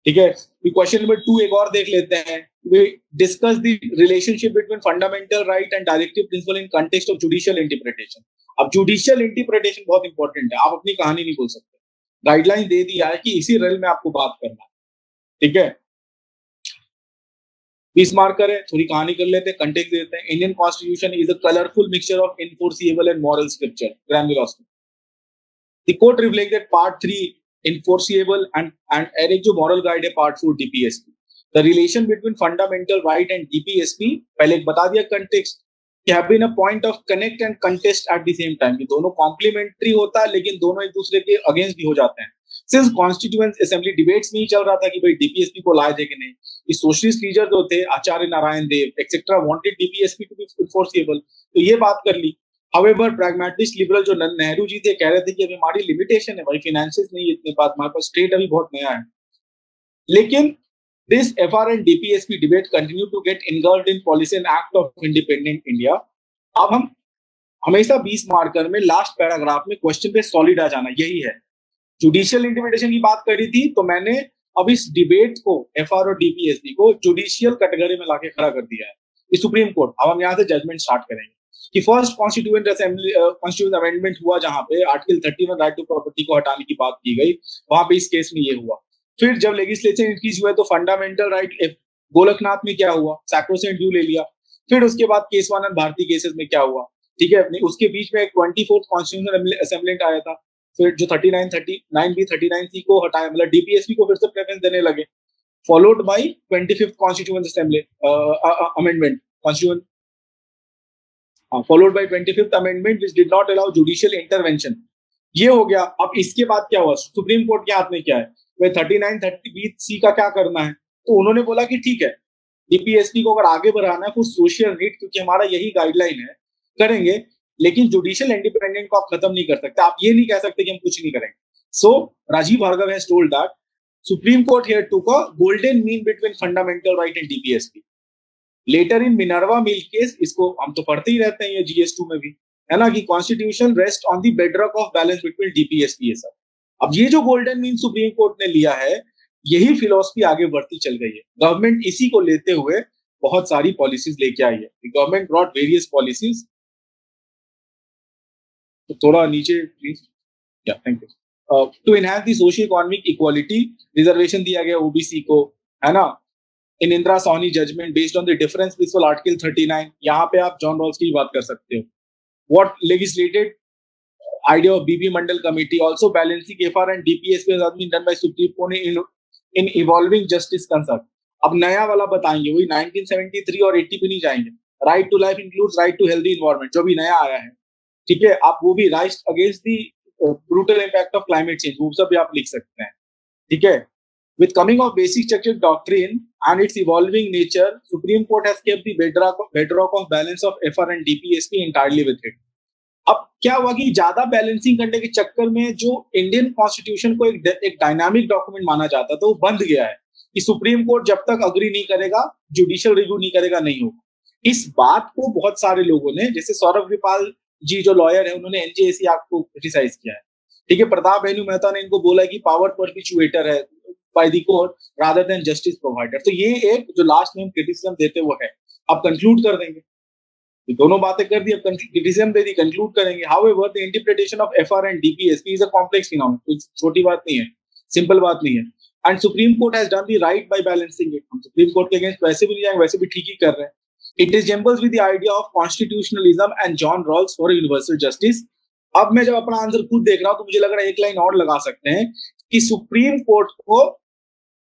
ठीक है। क्वेश्चन नंबर 2 एक और देख लेते हैं। We discuss the relationship between fundamental right and directive principle in context of judicial interpretation. अब जुडिशियल इंटरप्रिटेशन बहुत इंपॉर्टेंट है, आप अपनी कहानी नहीं बोल सकते। गाइडलाइन दे दिया है कि इसी रेल में आपको बात करना है, ठीक है। 20 मार्क करें, थोड़ी कहानी कर लेते हैं, कंटेक्स्ट देते हैं। Indian constitution is a colourful mixture of enforceable and moral scripture, ग्राम। The court reflects that part 3 enforceable and एक जो moral guide है part 4 DPSP. The relation between fundamental right and DPSP पहले एक बता दिया context कि have been a point of connect and contest at the same time. ये दोनों complementary होता है लेकिन दोनों एक दूसरे के against भी हो जाते हैं. Since Constituent Assembly debates में ही चल रहा था कि भाई DPSP को लाए थे कि नहीं. ये socialist leader जो थे आचार्य नारायण देव etc. wanted DPSP to be enforceable. तो ये बात कर ली. However, pragmatist liberal जो नेहरू जी थे कह रहे थे कि अभी हमारी लिमिटेशन है भाई, फाइनेंसेस नहीं है इतने पास, हमारे पास स्टेट अभी बहुत नया है। लेकिन this FR and DPSP debate continue to get engulfed in policy and act of independent India. अब हम हमेशा 20 मार्कर में लास्ट पैराग्राफ में क्वेश्चन पे सॉलिड आ जाना, यही है। जुडिशियल इंटरप्रिटेशन की बात करी थी तो मैंने अब इस डिबेट को FR और DPSP को जुडिशियल कैटेगरी में लाके खड़ा कर दिया है, ये सुप्रीम कोर्ट। अब हम यहाँ से जजमेंट स्टार्ट करेंगे कि first constituent assembly constituent amendment हुआ जहां पे आर्टिकल 31 राइट टू प्रॉपर्टी को हटाने की बात की गई, वहां पे इस केस में ये हुआ। फिर जब लेजिस्लेचर इंक्रीज हुआ तो फंडामेंटल राइट गोलकनाथ में क्या हुआ, सैक्रोसेंट ड्यू ले लिया। फिर उसके बाद केसवानंद भारती केसेस में क्या हुआ, ठीक है। उसके बीच में एक 24th कॉन्स्टिट्यूशनल असेंबली आया था, फिर जो 39 को हटाया, मतलब डीपीएसपी को फिर से प्रेफरेंस देने लगे, followed by 25th constituent assembly amendment constituent followed by 25th amendment which did not allow judicial intervention। ये हो गया। अब इसके बाद क्या हुआ, सुप्रीम कोर्ट के हाथ में क्या है, वह 39(30)(b)(c) का क्या करना है। तो उन्होंने बोला कि ठीक है, डीपीएसपी को अगर आगे बढ़ाना है फॉर सोशल नीड, क्योंकि हमारा यही गाइडलाइन है, करेंगे, लेकिन जुडिशियल इंडिपेंडेंट को आप खत्म नहीं कर सकते। आप ये नहीं कह सकते कि हम कुछ नहीं करेंगे। So Rajeev Bhargava has told that supreme court here took a golden mean between fundamental right and DPSP. Later in Minerva Mill case, इसको हम तो पढ़ते ही रहते हैं ये जीएस2 में भी, है ना, कि constitution rest on the bedrock of balance between DPSP, ये सब। अब ये जो गोल्डन मीन सुप्रीम कोर्ट ने लिया है, यही फिलॉसफी आगे बढ़ती चल गई है। गवर्नमेंट इसी को लेते हुए बहुत सारी पॉलिसीज लेके आई है। Government brought various policies. तो थोड़ा नीचे please, yeah thank you. To enhance the socio economic equality, reservation दिया गया ओबीसी को, है ना, in Indira Sawhney judgement based on the difference principle article 39। यहाँ पे आप जॉन रॉल्स की बात कर सकते हो। What legislated idea of BB Mandal committee also balancing FR and DPSP has been done by Supreme Court in evolving justice concept। अब नया वाला बताएंगे, वही 1973 और 80 पे नहीं जाएंगे। Right to life includes right to healthy environment, जो भी नया आया है, ठीक है। आप वो भी right against the brutal impact of climate change, वो सब भी आप लिख सकते हैं, ठीक है। With coming of basic structural doctrine and its evolving nature, Supreme Court has kept the bedrock of balance of FR and DPSP entirely with it। अब क्या हुआ कि ज्यादा बैलेंसिंग करने के चक्कर में जो इंडियन कॉन्स्टिट्यूशन को एक डायनामिक डॉक्यूमेंट माना जाता था, वो बंद गया है कि सुप्रीम कोर्ट जब तक अग्री नहीं करेगा, जुडिशियल रिव्यू नहीं करेगा, नहीं होगा। इस बात को बहुत सारे लोगों ने, जैसे सौरभ कृपाल जी जो लॉयर है, उन्होंने एनजेएसी एक्ट को क्रिटिसाइज किया है, ठीक है। प्रताप वेणु मेहता ने इनको बोला कि पावर परपिचुएटर है by the court rather than justice provider। तो ये एक जो लास्ट में हम क्रिटिसिज्म देते वो है। अब कंक्लूड कर देंगे, तो दोनों बातें कर दी, अब क्रिटिसिज्म दे दी, कंक्लूड करेंगे। However, the interpretation of FR and DPSP is a complex phenomenon, कोई छोटी बात नहीं है, सिंपल बात नहीं है। And Supreme Court has done the right by balancing it। हम सुप्रीम कोर्ट के अगेंस्ट वैसे भी नहीं जाएंगे, वैसे भी ठीक ही कर रहे हैं। It resembles with the idea of constitutionalism and John Rawls for universal justice। अब मैं जब अपना आंसर खुद देख रहा हूं तो मुझे लग रहा है एक लाइन और लगा सकते हैं कि सुप्रीम कोर्ट को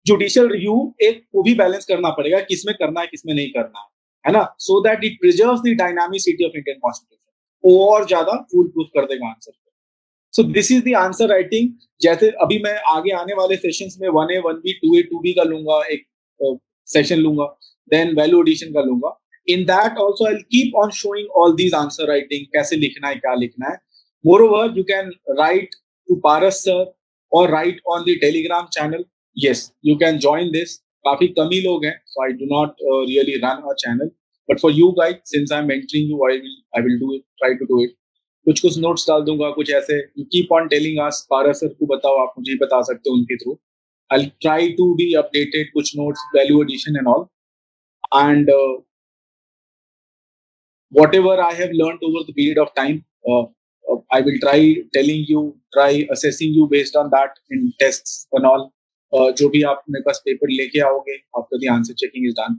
जुडिशियल रिव्यू एक को भी बैलेंस करना पड़ेगा, किसमें करना है किसमें नहीं करना है ना, so that it preserves the dynamicity of Indian constitution. और ज्यादा फूल प्रूफ कर देगा आंसर को। So this is the answer writing. जैसे अभी मैं आगे आने वाले सेशंस में 1A 1B 2A 2B का लूंगा, एक सेशन लूंगा, देन वैल्यू एडिशन का लूंगा। In that also I will keep on showing all these answer writing, कैसे लिखना है, क्या लिखना है। Moreover you can write to Paras sir और write on the Telegram channel. Yes, you can join this। काफी कम ही लोग हैं, so I do not really run a channel, but for you guys, since I'm mentoring you, I will do it, try to do it। कुछ notes डाल दूंगा, कुछ ऐसे। You keep on telling us, Paras sir को बताओ, आप मुझे बता सकते हो उनके through. I'll try to be updated, कुछ notes, value addition and all. And whatever I have learned over the period of time, I will try telling you, try assessing you based on that in tests and all. जो भी आप मेरे पास paper लेके आओगे after the answer checking is done,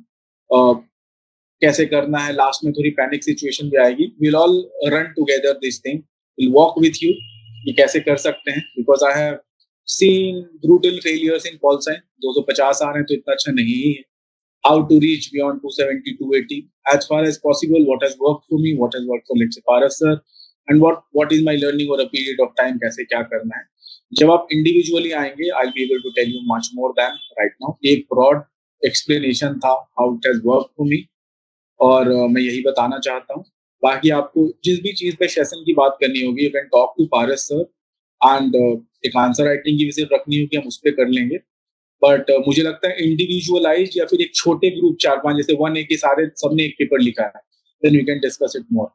कैसे करना है, last में थोड़ी पैनिक सिचुएशन भी आएगी, will all run together this thing, will walk with you, ये कैसे कर सकते हैं, because I have seen brutal failures in call sign, 250 आ रहे हैं तो इतना अच्छा नहीं है, how to reach beyond 270, 280 as far as possible, what has worked for me, what has worked for let's say Paras sir, and what is my learning over a period of time, कैसे क्या करना है. जब आप individually आएंगे I'll be able to tell you much more than right now. एक broad explanation था how it has worked for me, और मैं यही बताना चाहता हूँ. बाकी आपको जिस भी चीज पे सेशन की बात करनी होगी, you can talk to Paras sir, and एक आंसर राइटिंग की विजिट रखनी होगी, हम उस पर कर लेंगे. बट मुझे लगता है इंडिविजुअलाइज या फिर एक छोटे ग्रुप 4-5 जैसे 1A के सारे सबने एक पेपर लिखा है, then we can discuss it more.